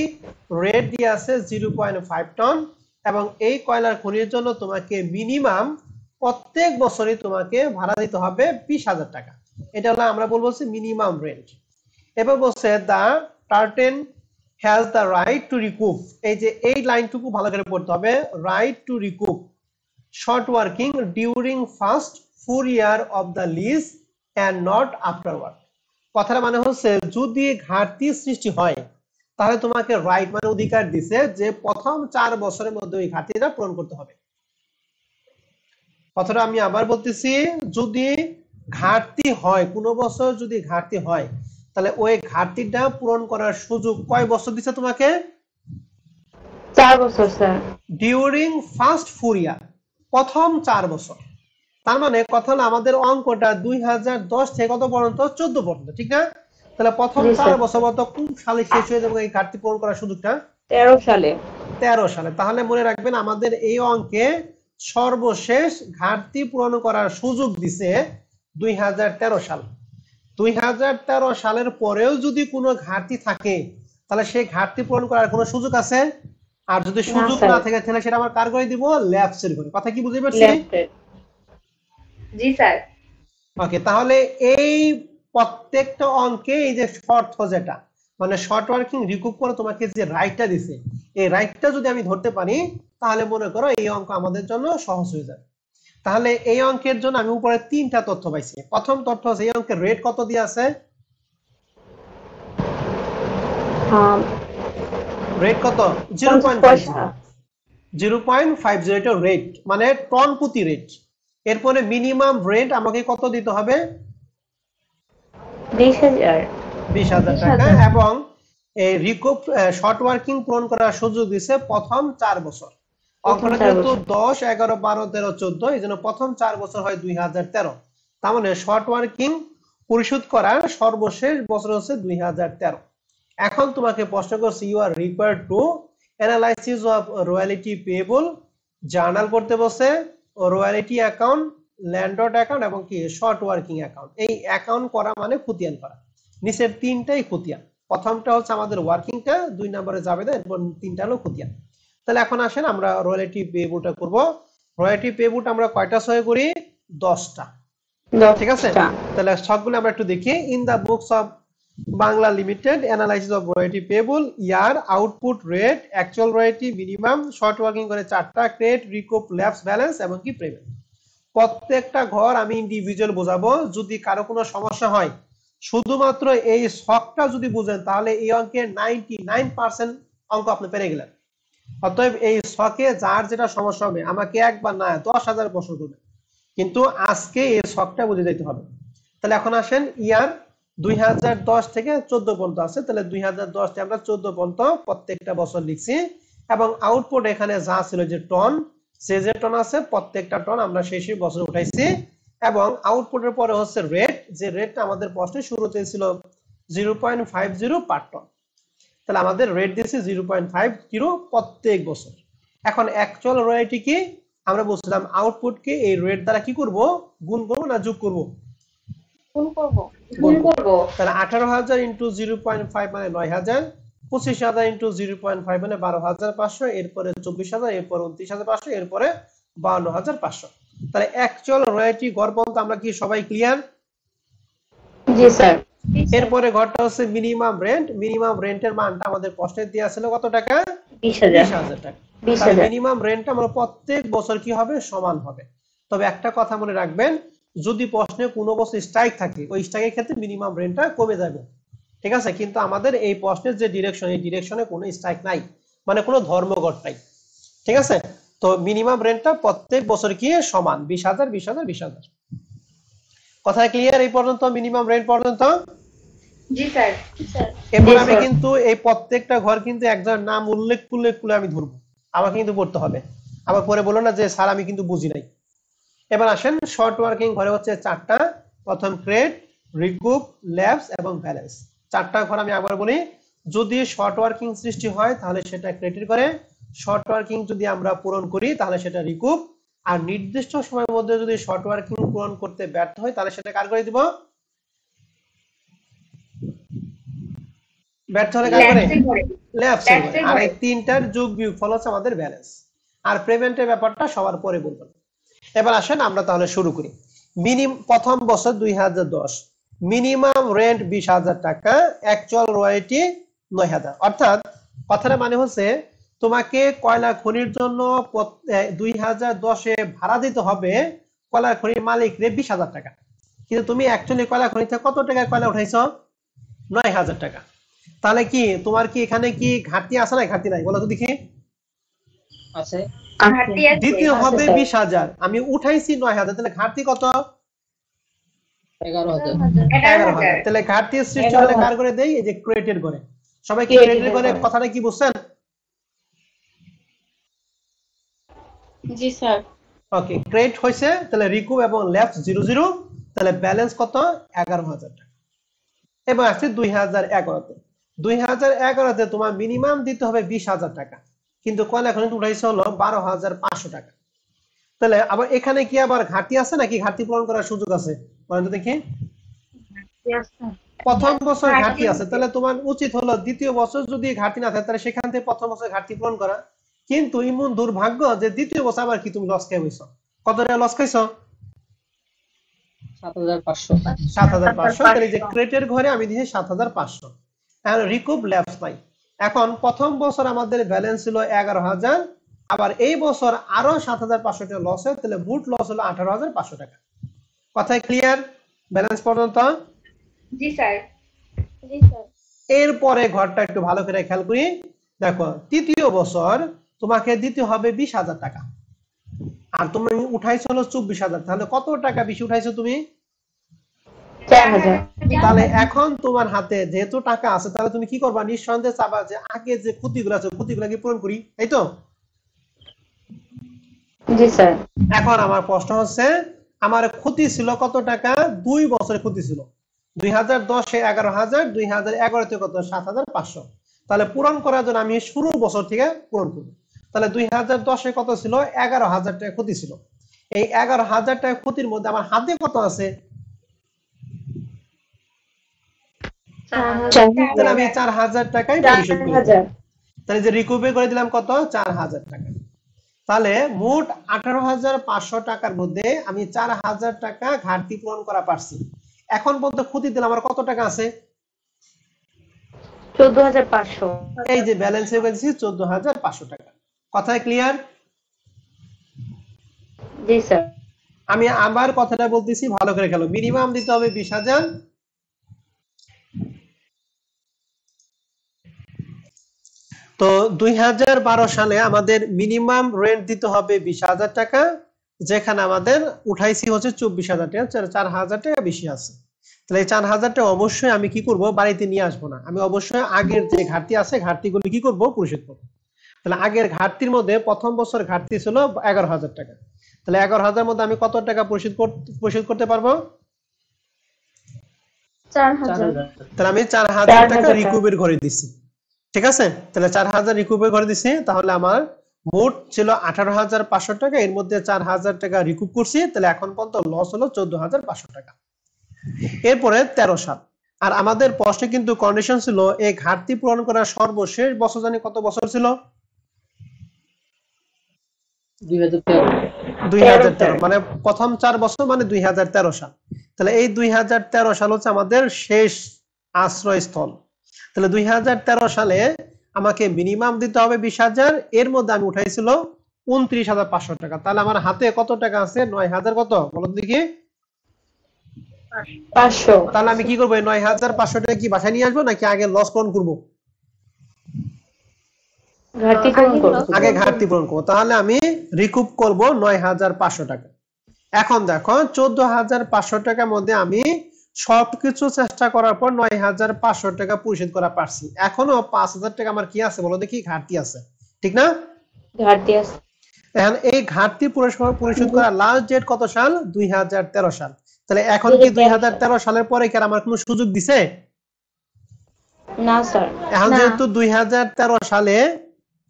রেট দিয়ে আছে 0.5 টন। এবং এই কয়লার খনির জন্য তোমাকে মিনিমাম প্রত্যেক বছরই তোমাকে ভাড়া দিতে হবে 20,000 টাকা। এটা হলো আমরা বলবো মিনিমাম রেন্ট। এবার বলছে the tenant has the right to recoup, এই যে এই লাইনটুকু ভালো করে পড়তে হবে, right to recoup short working during first 4 year of the lease and not afterward. কথাটা মানে হচ্ছে যদি ঘাটতি সৃষ্টি হয় তাহলে তোমাকে রাইট মানে অধিকার দিছে যে প্রথম 4 বছরের মধ্যে ওই ঘাটতিটা পূরণ করতে হবে। কথাটা আমি আবার বলতেছি, যদি ঘাটতি হয়, কোনো বছর যদি ঘাটতি হয় তাহলে ওই ঘাটতিটা পূরণ করার সুযোগ কয় বছর দিচ্ছে তোমাকে? 4 বছর স্যার। ডিউরিং ফার্স্ট 4 year, প্রথম 4 বছর। তার মানে কথা হলো আমাদের অঙ্কটা 2010 থেকে কত পর্যন্ত? 14 পর্যন্ত, ঠিক না? তাহলে প্রথম 4 বছর পর্যন্ত কোন সালে শেষ হয়ে যাবে এই ঘাটতি পূরণ করার সুযোগটা? 13 সালে। 13 সালে। তাহলে মনে রাখবেন আমাদের এই অঙ্কে সর্বশেষ ঘাটতি পূরণ করার সুযোগ দিছে 2013 সাল। 2013 সালের পরেও যদি কোনো ঘাটতি থাকে তাহলে সেই ঘাটতি পূরণ করার কোনো সুযোগ আছে? আর যদি সুযোগ না থাকে তাহলে সেটা আমরা কার করে দিব? ল্যাপসের করে। কথা কি বুঝতে পারছি? জি স্যার। ওকে, তাহলে এই প্রত্যেকটা অঙ্কে এই যে শর্ত যেটা মানে শর্ট ওয়ার্কিং রিকুপ করে তোমাকে যে রাইটটা দিছে, এই রাইটটা যদি আমি ধরতে পারি তাহলে মনে করো এই অঙ্ক আমাদের জন্য সহজ হয়ে যাবে। তাহলে এই অঙ্কের জন্য আমি উপরে 3টা তথ্য পাইছি। প্রথম তথ্য হচ্ছে এই অঙ্কের রেট কত দিয়ে আছে? রেট কত? 0.50 এটা রেট মানে টন প্রতি রেট। এরপরে মিনিমাম রেট আমাকে কত দিতে হবে? 20,000 টাকা। এবং এই রিকুপ শর্ট ওয়ার্কিং পূরণ করার সুযোগ দিছে প্রথম 4 বছর। অঙ্কটা যেহেতু 10, 11, 12, 13, 14, এই জন্য প্রথম 4 বছর হয় 2013। তার মানে শর্ট ওয়ার্কিং পরিশোধ করার সর্বশেষ বছর হচ্ছে 2013। এখন তোমাকে প্রশ্ন করছি you are required to analysis of royalty payable, journal করতে বসে রয়্যালিটি অ্যাকাউন্ট, ল্যান্ডড অ্যাকাউন্ট এবং কি শর্ট ওয়ার্কিং অ্যাকাউন্ট। এই অ্যাকাউন্ট করা মানে খতিয়ান করা। নিচের 3টাই খতিয়ান। প্রথমটা হচ্ছে আমাদের ওয়ার্কিংটা, 2 নম্বরে যাবে না, এরপর 3টা হলো খতিয়ান। তাহলে এখন আসেন আমরা রয়্যালিটি পেয়েবলটা করব। রয়্যালিটি পেয়েবলটা আমরা কয়টা সই করি? 10টা। ঠিক আছে, তাহলে সবগুলো আমরা একটু দেখি। In the books of Bangla limited analysis of royalty payable, year, output, rate, actual royalty, minimum, short working করে 4টা, ক্রেডিট, রিকুপ, ল্যাপস, ব্যালেন্স এবং কি পেমেন্ট। প্রত্যেকটা ঘর আমি ইন্ডিভিজুয়াল বোঝাবো। যদি কারো কোনো সমস্যা হয় শুধুমাত্র এই ছকটা যদি বুঝেন তাহলে এই অঙ্কের 99% অঙ্ক আপনি পেরে গেলেন। অতএব এই ছকে যার যেটা সমস্যা হবে আমাকে একবার না 10,000 প্রশ্ন করবে, কিন্তু আজকে এই ছকটা বুঝে যেতে হবে। তাহলে এখন আসেন ইয়ার 2010 থেকে 14 পর্যন্ত আছে, তাহলে 2010 থেকে আমরা 14 পর্যন্ত প্রত্যেকটা বছর লিখছি। এবং আউটপুট এখানে যা ছিল যে টন, সে যে টন আছে প্রত্যেকটা টন আমরা সেই বছর উঠাইছি। এবং আউটপুটের পরে হচ্ছে রেট, যে রেটটা আমাদের প্রশ্নের শুরুতে ছিল 0.50 পার টন। তাহলে আমাদের রেট দিয়েছে 0.50 প্রত্যেক বছর। এখন অ্যাকচুয়াল রয়্যালিটি কি? আমরা বলছিলাম আউটপুটকে এই রেট দ্বারা কি করব? গুণ করব না যোগ করব? গুণ করব। তাহলে 18,000 ইনটু 0.5 মানে 9,000, 25,000 ইনটু 0.5 মানে 12,500, এরপরে 24,000, এরপরে 29,500, এরপরে 52,500। তাহলে অ্যাকচুয়াল রয়্যালিটি গড় পর্যন্ত আমরা কি সবাই ক্লিয়ার? জি স্যার। এরপরে ঘরটা হচ্ছে মিনিমাম রেন্ট। মিনিমাম রেন্টের মানটা আমাদের প্রশ্নে দেয়া ছিল কত টাকা? 20,000 টাকা। তাহলে মিনিমাম রেন্টটা আমরা প্রত্যেক বছর কি হবে? সমান হবে। তবে একটা কথা মনে রাখবেন, যদি প্রশ্নে কোনো বছর স্ট্রাইক থাকে ওই স্ট্রাইকের ক্ষেত্রে মিনিমাম রেন্টটা কমে যাবে, ঠিক আছে? কিন্তু আমাদের এই প্রশ্নের যে ডিরেকশন, এই ডিরেকশনে কোনো স্ট্রাইক নাই, মানে কোনো ধর্মঘট নাই, ঠিক আছে? তো মিনিমাম রেন্টটা প্রত্যেক বছর কি সমান 20,000 20,000 20,000। কথা ক্লিয়ার এই পর্যন্ত? মিনিমাম রেন্ট পর্যন্ত? জি স্যার। এরপর আমি কিন্তু এই প্রত্যেকটা ঘর কিন্তু একজনের নাম উল্লেখ করে আমি ধরবো, আমাকে কিন্তু পড়তে হবে। আবার পরে বলো না যে স্যার আমি কিন্তু বুঝি নাই। এবার আসেন শর্ট ওয়ার্কিং ঘরে হচ্ছে 4টা। প্রথম ক্রেডিট, রিকুপ, ল্যাপস এবং ব্যালেন্স। 4টা ঘর আমি আবার বলি, যদি শর্ট ওয়ার্কিং সৃষ্টি হয় তাহলে সেটা ক্রেডিট করে, শর্ট ওয়ার্কিং যদি আমরা পূরণ করি তাহলে সেটা রিকুপ, আর নির্দিষ্ট সময়ের মধ্যে যদি শর্ট ওয়ার্কিং পূরণ করতে ব্যর্থ হয় তাহলে সেটা কার করে দিব? ব্যর্থ হলে কার করে? ল্যাপসের করে। আর এই তিনটার যোগ বিয়োগফল হচ্ছে আমাদের ব্যালেন্স। আর পেমেন্টের ব্যাপারটা সবার পরে বলবো। এবার আসেন আমরা তাহলে শুরু করি। প্রথম বছর 2010, মিনিমাম রেন্ট 20,000 টাকা, অ্যাকচুয়াল রয়্যালটি 9,000। অর্থাৎ কথাটা মানে হচ্ছে তোমাকে কয়লা খনির জন্য 2010-এ ভাড়া দিতে হবে কয়লা খনির মালিকরে 20,000 টাকা, কিন্তু তুমি অ্যাকচুয়ালি কয়লা খনিতে কত টাকা কয়লা উঠাইছো? 9,000 টাকা। তাহলে কি তোমার কি এখানে কি ঘাটতি আছে না ঘাটতি নাই বলো তো দেখি? আছে। দিতে হবে 20,000, আমি উঠাইছি 9,000, তাহলে ঘাটতি কত? 11,000। তাহলে ঘাটতি সৃষ্টি হলে কার করে দেই? এই যে ক্রেডিটের করে। সবাই কি ক্রেডিটের করে কথাটা কি বুঝছেন? জি স্যার। ওকে, ক্রেডিট হইছে, তাহলে রিকুপ এবং লেফট 00, তাহলে ব্যালেন্স কত? 11,000 টাকা। এবার আসছে 2011-তে। 2011-তে তোমার মিনিমাম দিতে হবে 20,000 টাকা, কিন্তু কয়লা খনি উঠাইছে হলো 12,500 টাকা। তাহলে আবার এখানে কি আবার ঘাটতি আছে নাকি ঘাটতি পূরণ করার সুযোগ আছে? বলেন তো দেখি। প্রথম বছর ঘাটতি আছে, তাহলে তোমার উচিত হলো দ্বিতীয় বছর যদি ঘাটতি না থাকে তাহলে সেখান থেকে প্রথম বছর ঘাটতি পূরণ করা। কিন্তু এমন দুর্ভাগ্য যে দ্বিতীয় বছর আবার কি তুমি লস খেয়ে হইছো। কত টাকা লস খাইছো? 7,500। 7,500। তাহলে যে ক্রেডিটের ঘরে আমি দিয়েছি 7,500। এখন রিকুপ ল্যাপস নাই। এখন প্রথম বছর আমাদের ব্যালেন্স ছিল 11,000, আবার এই বছর আরো 7,500 টাকা লস হয়, তাহলে মোট লস হলো 18,500 টাকা। কথাই ক্লিয়ার ব্যালেন্স পর্যন্ত? জি স্যার। এরপরে ঘরটা একটু ভালো করে খেয়াল করি। দেখো, তৃতীয় বছর তোমাকে দিতে হবে 20,000 টাকা, আর তুমি উঠাইছো হলো 24,000, তাহলে কত টাকা বেশি উঠাইছো তুমি? 4,000। তাহলে এখন তোমার হাতে যেহেতু টাকা আছে, তাহলে তুমি কি করবা? নিঃসন্দেহে চাবা যে আগে যে ক্ষতিগুলো আছে ক্ষতিগুলো কি পূরণ করি, তাই তো? জি স্যার। এখন আমার প্রশ্ন হচ্ছে, আমার ক্ষতি ছিল কত টাকা? 2 বছরের ক্ষতি ছিল। 2010-এ 11,000, 2011-তে কত? 7,500। তাহলে পূরণ করার জন্য আমি শুরুর বছর থেকে পূরণ করব। তাহলে 2010-এ কত ছিল? 11,000 টাকা ক্ষতি ছিল। এই 11,000 টাকা ক্ষতির মধ্যে আমার হাতে কত আছে? তাহলে আমি 4,000 টাকাই পরিশোধ করব। তাহলে যে রিকভারি করে দিলাম কত? 4,000 টাকা। তাহলে মোট 18,500 টাকার মধ্যে আমি 4,000 টাকা ঘাটতি পূরণ করা পারছি। এখন পর্যন্ত ক্ষতি দিলে আমার কত টাকা আছে? 14,500। এই যে ব্যালেন্স হয়ে গেছে 14,500 টাকা। কথায় ক্লিয়ার? জি স্যার। আমি আবার কথাটা বলতেছি, ভালো করে খেলো। মিনিমাম দিতে হবে 20,000, তো 2012 সালে আমাদের মিনিমাম রেন্ট দিতে হবে 20,000 টাকা, যেখানে আমাদের উঠাইছি হচ্ছে 24,000 টাকা, 4,000 টাকা বেশি আছে। তাহলে এই 4,000 টাকা অবশ্যই আমি কি করব? বাড়িতে নিয়ে আসবো না, আমি অবশ্যই আগের যে ঘাটতি আছে ঘাটতিগুলো কি করব? পরিশোধ করব। তাহলে আগের ঘাটতির মধ্যে প্রথম বছর ঘাটতি ছিল 11,000 টাকা, তাহলে 11,000 মধ্যে আমি কত টাকা পরিশোধ করতে পারবো? 4,000। তাহলে আমি 4,000 টাকা রিকভারি করে দিছি। ঠিক আছে, তাহলে 4,000 রিকভার করে দিছি। তাহলে আমার মোট ছিল 18,500 টাকা, এর মধ্যে 4,000 টাকা রিকুপ করছি, তাহলে এখন পর্যন্ত লস হলো 14,500 টাকা। এরপরে 13 সাল, আর আমাদের প্রশ্নে কিন্তু কন্ডিশন ছিল এই ঘাটতি পূরণ করার সর্বশেষ বছর জানি কত বছর ছিল? 2013, মানে প্রথম 4 বছর মানে 2013 সাল। তাহলে এই 2013 সাল হচ্ছে আমাদের শেষ আশ্রয়স্থল। তাহলে 2013 সালে আমাকে মিনিমাম দিতে হবে 20,000, এর মধ্যে আমি উঠাইছিল 29,500 টাকা। তাহলে আমার হাতে কত টাকা আছে? 9,000 কত বলো দেখি? 500। তাহলে আমি কি করবো? 9,500 টাকা কি বাসায় নিয়ে আসবো নাকি আগে লস পূরণ করবো? আগে ঘাটতি পূরণ করবো। তাহলে আমি রিকুপ করব 9,500 টাকা। এখন দেখো 14,500 টাকার মধ্যে আমি সবকিছু চেষ্টা করার পর 9,500 টাকা পরিশোধ করা পারছি। এখনো 5,000 টাকা আমার কি আছে বলো দেখি? ঘাটতি আছে, ঠিক না? ঘাটতি আছে। এখন এই ঘাটতি পরিশোধ করার লাস্ট ডেট কত সাল? 2013 সাল। তাহলে এখন কি 2013 সালের পরে কি আমার কোনো সুযোগ দিছে? না স্যার। এখন যেহেতু 2013 সালে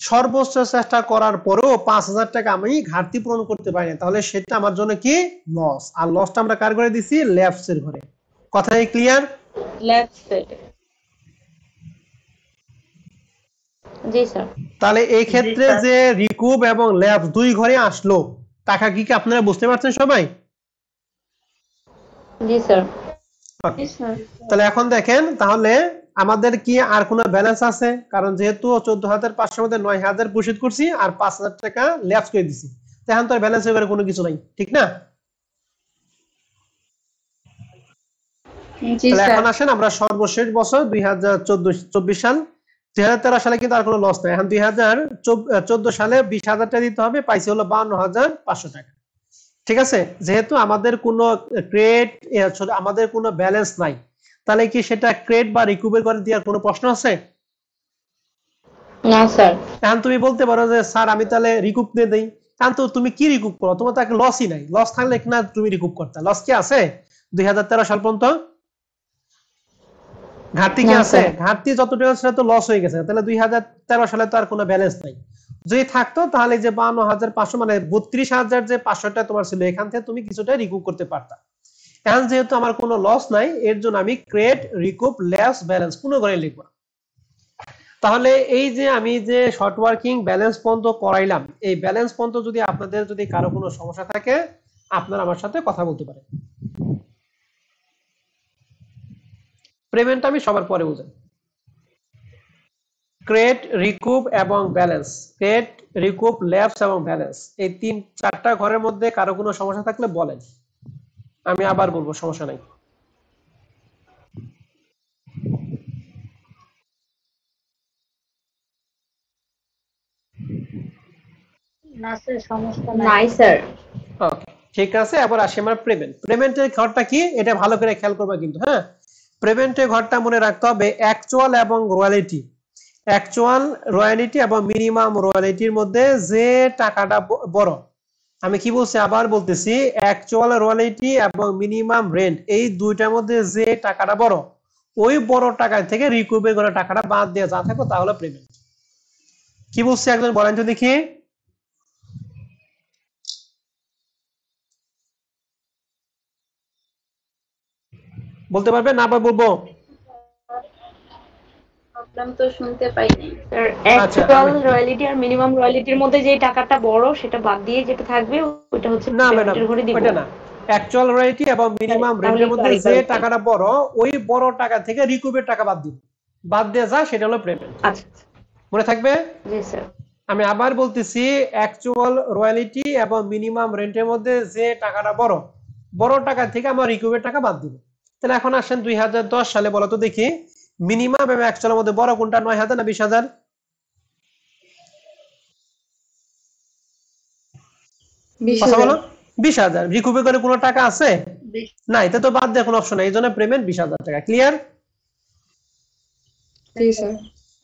সর্বোচ্চ চেষ্টা করার পরেও 5,000 টাকা আমি ঘাটতি পূরণ করতে পারি না, তাহলে সেটা আমার জন্য কি লস। আর লসটা আমরা কার ঘরে দিছি? ল্যাপস এর ঘরে। কথাই ক্লিয়ার? Left side. জি স্যার। তাহলে এই ক্ষেত্রে জি, স্যার। যে রিকুপ এবং ল্যাপস দুই ঘরে আসলো, টাকা কি কি আপনারা বুঝতে পারছেন সবাই? জি স্যার। Okay. তাহলে এখন দেখেন, তাহলে আমাদের কি আর কোনো ব্যালেন্স আছে? কারণ যেহেতু 14,500 মধ্যে 9,000 প্রসিড করছি আর 5,000 টাকা ল্যাপস করে দিছি, এখন তো আর ব্যালেন্সের করে কোনো কিছু নাই, ঠিক না? জি তাহলে স্যার। এখন আসেন আমরা সর্বশেষ বছর 2024 সাল। 2013 সালে কিন্তু আর কোনো লস নাই। এখন 2014 সালে 20,000 টাকা দিতে হবে, পাইছি হলো 52,500 টাকা। ঠিক আছে, যেহেতু আমাদের কোনো ক্রেডিট, আমাদের কোনো ব্যালেন্স নাই, তাহলে কি সেটা ক্রেডিট বা রিকুপের করে দেওয়ার কোনো প্রশ্ন আছে? না স্যার। এখন তুমি বলতে পারো যে স্যার আমি তাহলে রিকুপ দিয়ে দেই, কারণ তো তুমি কি রিকুপ করো? তোমার তো একটা লসই নাই। লস থাকলে কিনা তুমি রিকুপ করতে? লস কি আছে 2013 সাল পর্যন্ত? ঘাটতি কি না আছে? স্যার। ঘাটতি যতটুকু আছে সেটা তো লস হয়ে গেছে, তাহলে 2013 সালে তো আর কোনো ব্যালেন্স নাই। যদি থাকতো তাহলে যে 52,500 মানে 32,000 যে 500টা তোমার ছিল, এখান থেকে তুমি কিছুটা রিকুপ করতে পারতা। এখন যেহেতু আমার কোনো লস নাই, এর জন্য আমি ক্রেডিট, রিকুপ, ল্যাপস, ব্যালেন্স কোনো করে লিখবো। তাহলে এই যে আমি যে শর্ট ওয়ার্কিং ব্যালেন্স পর্যন্ত করাইলাম, এই ব্যালেন্স পর্যন্ত যদি আপনাদের যদি কারো কোনো সমস্যা থাকে, আপনারা আমার সাথে কথা বলতে পারেন। পেমেন্ট আমি সবার পরে বুঝাই। ক্রেডিট, রিকুপ এবং ব্যালেন্স, ক্রেডিট, রিকুপ, ল্যাপস এবং ব্যালেন্স, এই 3-4টা ঘরের মধ্যে কারো কোনো সমস্যা থাকলে বলেন, আমি আবার বলবো, সমস্যা নাই। না স্যার, সমস্যা নাই নাই। স্যার। ওকে, ঠিক আছে। আবার আসি আমরা পেমেন্ট। পেমেন্টের ঘরটা কি এটা ভালো করে খেয়াল করবা কিন্তু, হ্যাঁ। পেমেন্টের ঘরটা মনে রাখতে হবে অ্যাকচুয়াল এবং রয়্যালিটি। অ্যাকচুয়াল রয়্যালিটি এবং মিনিমাম রয়্যালিটির মধ্যে যে টাকাটা বড়, আমি কি বলছি আবার বলতেছি, অ্যাকচুয়াল রয়্যালিটি এবং মিনিমাম রেন্ট এই দুইটার মধ্যে যে টাকাটা বড়, ওই বড় টাকা থেকে রিকুপের করে টাকাটা বাদ দিয়ে যা থাকবে তা হলো পেমেন্ট। কি বলছি একজন বলেন তো দেখি? বলতে পারবে না? আবার বলবো? প্রবলেম তো শুনতে পাইনি। স্যার আচ্ছা, অ্যাকচুয়াল রয়্যালিটি আর মিনিমাম রয়্যালিটির মধ্যে যে টাকাটা বড় সেটা বাদ দিয়ে যেটা থাকবে ওটা হচ্ছে না ম্যাডাম, পেমেন্টের ঘরে দিব। ওইটা না। অ্যাকচুয়াল রয়্যালিটি এবং মিনিমাম তাহলে রেন্টের একটু মধ্যে আরেকবার যে বলতেন। টাকাটা বড়, ওই বড় টাকা থেকে রিকুপের টাকা বাদ দিব, বাদ দিয়ে যা সেটা হলো পেমেন্ট। আচ্ছা। মনে থাকবে? জি স্যার। আমি আবার বলতেছি, অ্যাকচুয়াল রয়্যালিটি এবং মিনিমাম রেন্টের মধ্যে যে টাকাটা বড়, বড় টাকা থেকে আমার রিকুপের টাকা বাদ দিব। তাহলে এখন আসেন 2010 সালে বলো তো দেখি, মিনিমাম এবং অ্যাকচুয়ালের মধ্যে বড় কোনটা? 9,000 না 20,000? 20,000। কথা বলো। 20,000 রিকুপের করে কোনো টাকা আছে? না, এতে তো বাদ দেওয়ার কোনো অপশন নাই, এই জন্য পেমেন্ট 20,000 টাকা। ক্লিয়ার? জি স্যার।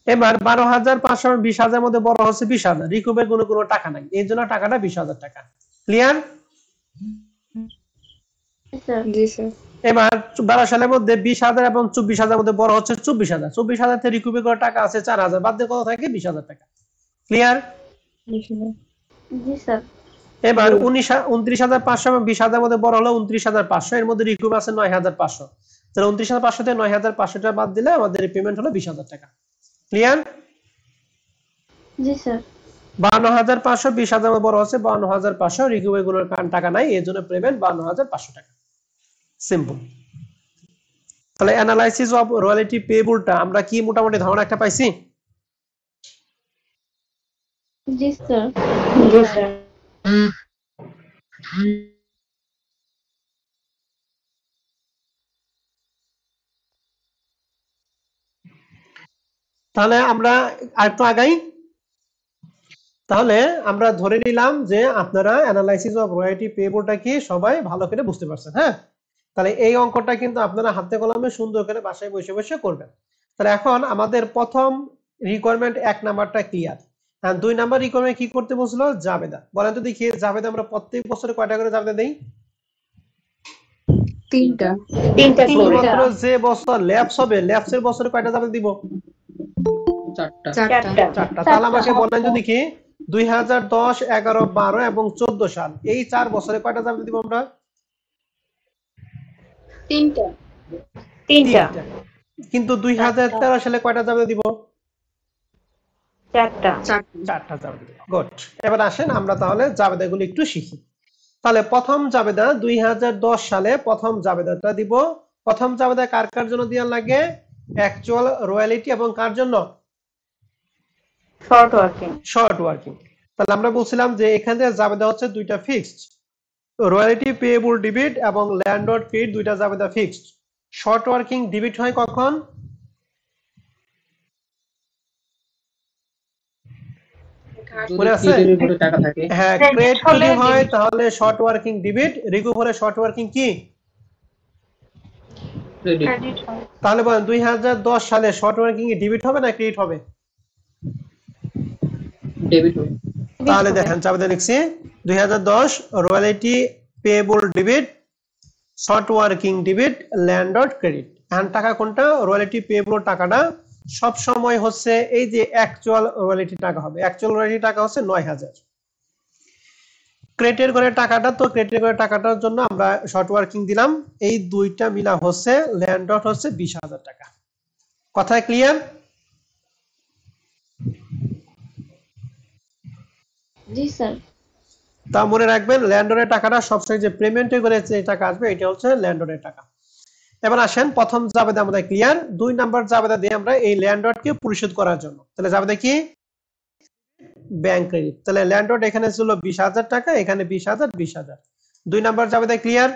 এবার 12,500 20,000 মধ্যে বড় হচ্ছে 20,000, রিকুপের কোনো টাকা নাই, এই জন্য টাকাটা 20,000 টাকা। ক্লিয়ার? জি স্যার। এবার 12 সালের মধ্যে 20,000 এবং 24,000 মধ্যে বড় হচ্ছে 24,000, 24,000 থেকে রিকুপের করে টাকা আছে 4,000, বাদ দিয়ে কত থাকে? 20,000 টাকা। ক্লিয়ার? জি স্যার। এবার 29,500 এবং 20,000 মধ্যে বড় হলো 29,500, এর মধ্যে রিকুপ আছে 9,500, তাহলে 29,500 থেকে 9,500 টাকা বাদ দিলে আমাদের পেমেন্ট হলো 20,000 টাকা। ক্লিয়ার? জি স্যার। 52,500 20,000 মধ্যে বড় হচ্ছে 52,500, রিকুপের কোনো টাকা নাই, এর জন্য পেমেন্ট 52,500 টাকা। সিম্পল। তাহলে অ্যানালাইসিস অফ রয়্যালিটি পেয়েবলটা আমরা কি মোটামুটি ধারণা একটা পাইছি? জি স্যার। জি স্যার। তাহলে আমরা আরেকটু আগাই। তাহলে আমরা ধরে নিলাম যে আপনারা অ্যানালাইসিস অফ রয়্যালিটি পেয়েবলটা কি সবাই ভালো করে বুঝতে পারছেন, হ্যাঁ। তাহলে এই অঙ্কটা কিন্তু আপনারা হাতে কলমে সুন্দর করে বাসায় বসে বসে করবেন। তাহলে এখন আমাদের প্রথম রিকোয়ারমেন্ট 1 নাম্বারটা ক্লিয়ার। আর 2 নাম্বার রিকোয়ারমেন্ট কি করতে বলছিল? জাবেদা। বলেন তো দেখি, জাবেদা আমরা প্রত্যেক বছরে কয়টা করে জাবেদা দেই? 3টা। শুধুমাত্র যে বছর ল্যাপস হবে, ল্যাপসের বছরে কয়টা জাবেদা দিব? চারটা। চারটা। তাহলে আমাকে বলেন যদি কি 2010, 11, 12 এবং 14 সাল এই 4 বছরে কয়টা জাবেদা দিব আমরা? তিনটা। তিনটা। কিন্তু 2013 সালে কয়টা জাবেদা দিব? চারটা। চারটা জাবেদা দিব। গুড। এবার আসেন আমরা তাহলে জাবেদাগুলো একটু শিখি। তাহলে প্রথম জাবেদা 2010 সালে প্রথম জাবেদাটা দিব। প্রথম জাবেদা কার কার জন্য দেওয়া লাগে? অ্যাকচুয়াল রয়্যালিটি এবং কার জন্য? Short working. Short working. তাহলে আমরা বলছিলাম যে এখানে জাবেদা হচ্ছে দুইটা ফিক্সড, রয়্যালিটি পেয়েবল ডেবিট এবং ল্যান্ডলর্ড ক্রেডিট দুইটা জাবেদা ফিক্সড। শর্ট ওয়ার্কিং ডেবিট হয় কখন? মনে আছে? টাকা থাকে। হ্যাঁ, ক্রেডিট যদি হয় তাহলে শর্ট ওয়ার্কিং ডেবিট, রিকভারে শর্ট ওয়ার্কিং কি? ক্রেডিট। তাহলে বলেন 2010 সালে শর্ট ওয়ার্কিং এ ডেবিট হবে না ক্রেডিট হবে? ডেবিট হবে। তাহলে দেখেন জাবেদা লিখছি 2010 royalty payable debit, short working debit, landlord credit. এখন টাকা কোনটা? রয়্যালিটি পেয়েবল টাকাটা সব সময় হচ্ছে এই যে অ্যাকচুয়াল রয়্যালিটি টাকা হবে। অ্যাকচুয়াল রয়্যালিটি টাকা হচ্ছে 9000। ক্রেডিটের করে টাকাটা, তো ক্রেডিটের করে টাকাটার জন্য আমরা শর্ট ওয়ার্কিং দিলাম। এই দুইটা মিলা হচ্ছে ল্যান্ডলর্ড হচ্ছে 20000 টাকা। কথা ক্লিয়ার? জি স্যার। তা মনে রাখবেন ল্যান্ডলর্ডের টাকাটা সবসময় যে পেমেন্টে করে যে টাকা আসবে এটা হচ্ছে ল্যান্ডলর্ডের টাকা। এবার আসেন প্রথম জাবেদা আমাদের ক্লিয়ার। 2 নাম্বার জাবেদা দিয়ে আমরা এই ল্যান্ডলর্ডকে পরিশোধ করার জন্য, তাহলে জাবেদা কি? Bank credit. তাহলে ল্যান্ডলর্ড এখানে ছিল 20000 টাকা, এখানে 20000 20000। 2 নাম্বার জাবেদা ক্লিয়ার?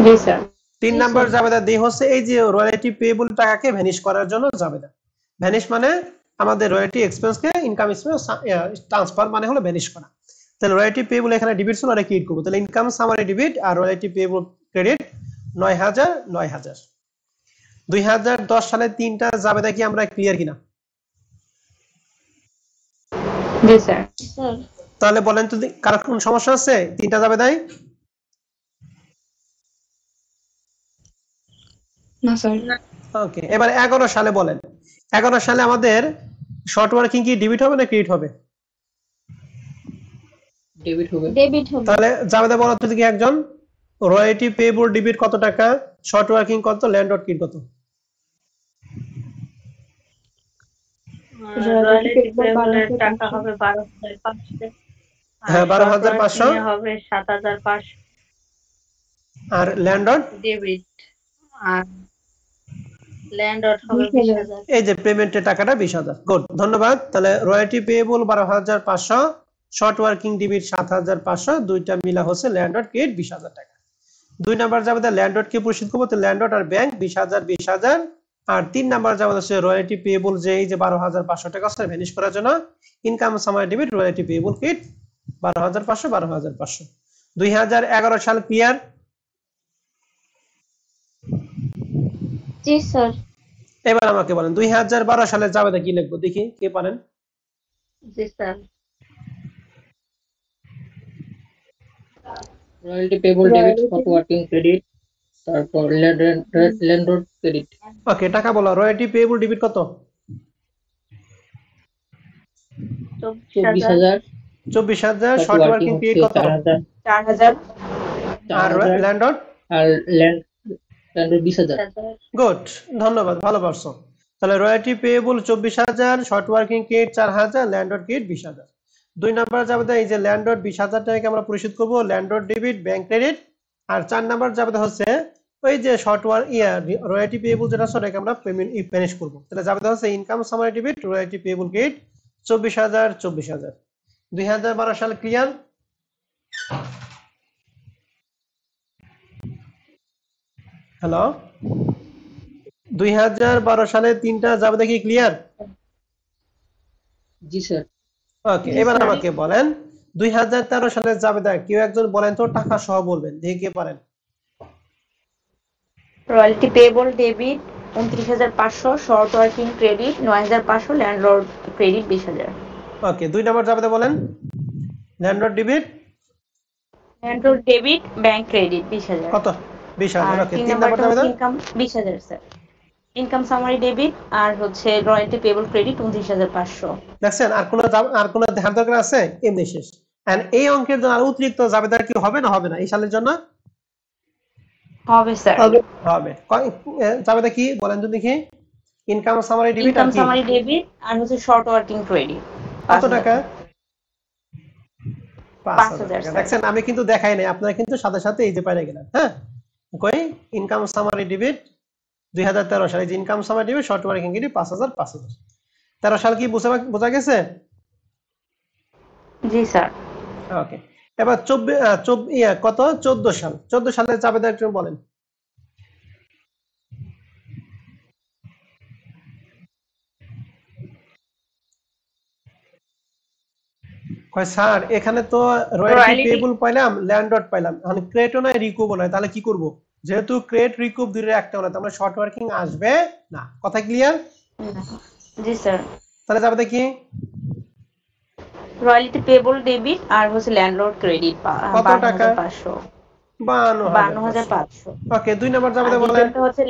জি স্যার। 3 নাম্বার জাবেদা দিয়ে হচ্ছে এই যে রয়্যালিটি পেয়েবল টাকাকে ভ্যানিশ করার জন্য জাবেদা। ভ্যানিশ মানে আমাদের রয়্যালিটি এক্সপেন্সকে ইনকাম এক্সপেন্স ট্রান্সফার মানে হলো ভ্যানিশ করা। তাহলে রয়্যালিটি পেয়েবল এখানে ডেবিট ছিল আর ক্রেডিট করব। তাহলে ইনকাম সামারি ডেবিট আর রয়্যালিটি পেয়েবল ক্রেডিট 9000 9000। 2010 সালে তিনটা জাবেদা কি আমরা ক্লিয়ার কিনা? জি স্যার। তাহলে বলেন তো কার কোন সমস্যা আছে তিনটা জাবেদায়? না স্যার। ওকে, এবার 11 সালে বলেন। 11 সালে আমাদের শর্ট ওয়ার্কিং কি ডেবিট হবে না ক্রেডিট হবে? ডেবিট হবে। তাহলে জাবেদা বলো তো কি একজন? রয়্যালিটি পেয়েবল ডেবিট কত টাকা, শর্ট ওয়ার্কিং কত, ল্যান্ডলর্ড ক্রেডিট কত? রয়্যালিটি পেয়েবলের টাকা হবে 12500। হ্যাঁ, 12500 হবে 7500 আর ল্যান্ডলর্ড ডেবিট, আর ল্যান্ডলর্ড হবে 20000। এই যে পেমেন্টের টাকাটা 20000। গুড, ধন্যবাদ। তাহলে royalty payable 12500, short working debit 7500, দুইটা মিলা হচ্ছে ল্যান্ডলর্ড ক্রেডিট 20000 টাকা। 2 নাম্বার জাবেদা ল্যান্ডলর্ড কে পরিশোধ করব, তো ল্যান্ডলর্ড আর ব্যাংক 20000 20000। আর 3 নাম্বার জাবেদা হচ্ছে রয়্যালিটি পেয়েবল যে এই যে 12500 টাকা আছে ভ্যানিশ করার জন্য income summary debit royalty payable credit 12500 12500। 2011 সাল ক্লিয়ার? জি স্যার। এবার আমাকে বলেন 2012 সালের জাবেদা কি লিখবো দেখি কে পারেন? জি sir. Royalty payable debit, short working credit, তারপর ল্যান্ডলর্ড ক্রেডিট। ওকে, টাকা বলো। রয়্যালিটি পেয়েবল ডেবিট কত? 24000। 24000। শর্ট ওয়ার্কিং ক্রেডিট কত? 4000। আর ল্যান্ডলর্ড? আর ল্যান্ডলর্ড 20000। গুড, ধন্যবাদ, ভালো পারছো। তাহলে royalty payable 24000, short working credit 4000, landlord credit 20000। 2 number জাবেদা এই যে ল্যান্ডলর্ড 20000 টাকা আমরা পরিশোধ করব, ল্যান্ডলর্ড ডেবিট ব্যাংক ক্রেডিট। আর 4 নাম্বার জাবেদা হচ্ছে ওই যে শর্ট রয়্যালিটি পেয়েবল যেটা আছে ওটাকে আমরা পেমেন্ট ফিনিশ করব। তাহলে জাবেদা হচ্ছে income summary debit royalty payable credit 24000 24000। 2012 সাল ক্লিয়ার? হ্যালো, 2012 সালে তিনটা জাবেদা কি ক্লিয়ার? জি স্যার। ওকে, এবার আমাকে বলেন 2013 সালের জাবেদা কেউ একজন বলেন তো, টাকা সহ বলবেন, দেখে কে পারেন? Royalty payable debit 29500, short working credit 9500, landlord credit 20000। ওকে, 2 নাম্বার জাবেদা বলেন। Landlord debit, landlord debit bank credit 20000। কত? 20000। আর ওকে, 3 3 নাম্বার নাম্বারটা জাবেদা হচ্ছে income 20000 sir. Income summary debit আর হচ্ছে রয়্যালটি পেবল ক্রেডিট 29,500। দেখছেন আর কোন ধ্যান দরকার আছে? এমনি শেষ। এন্ড এই অঙ্কের জন্য আর অতিরিক্ত জাবেদা কি হবে না হবে না এই সালের জন্য? হবে স্যার। হবে। জাবেদা কি বলেন তো দেখি? ইনকাম সামারি ডেবিট আর ইনকাম কি? সামারি ডেবিট আর হচ্ছে শর্ট ওয়ার্কিং ক্রেডিট। কত টাকা? 5,000 5,000 টাকা। স্যার। দেখছেন আমি কিন্তু দেখাই নাই, আপনারা কিন্তু সাথে সাথে এই যে পাইরে গেলেন। হ্যাঁ, কই ইনকাম সামারি ডেবিট 2013 সালে, যে income summary debit short working credit 5,000 5,000। 13 সাল কি বোঝা গেছে? জি স্যার। ওকে, এবার 14 সাল, 14 সালের জাবেদা একটু বলেন। কয় স্যার এখানে তো রয়্যালটি পেয়েবল পাইলাম, ল্যান্ডলর্ড পাইলাম, এখন ক্রেডিটও নয় রিকুবও নয়, তাহলে কি করব? যেহেতু ক্রেডিট রিকুব দুইটার একটা হলো, তাহলে শর্ট ওয়ার্কিং আসবে না। কথা ক্লিয়ার? জি স্যার। তাহলে জাবেদা কি? রয়্যালটি পেবল ডেবিট আর হচ্ছে ল্যান্ডলর্ড ক্রেডিট কত টাকা? 52,500। 52,500। ওকে, 2 নাম্বার জাবেদা বলেন। দ্বিতীয়টা হচ্ছে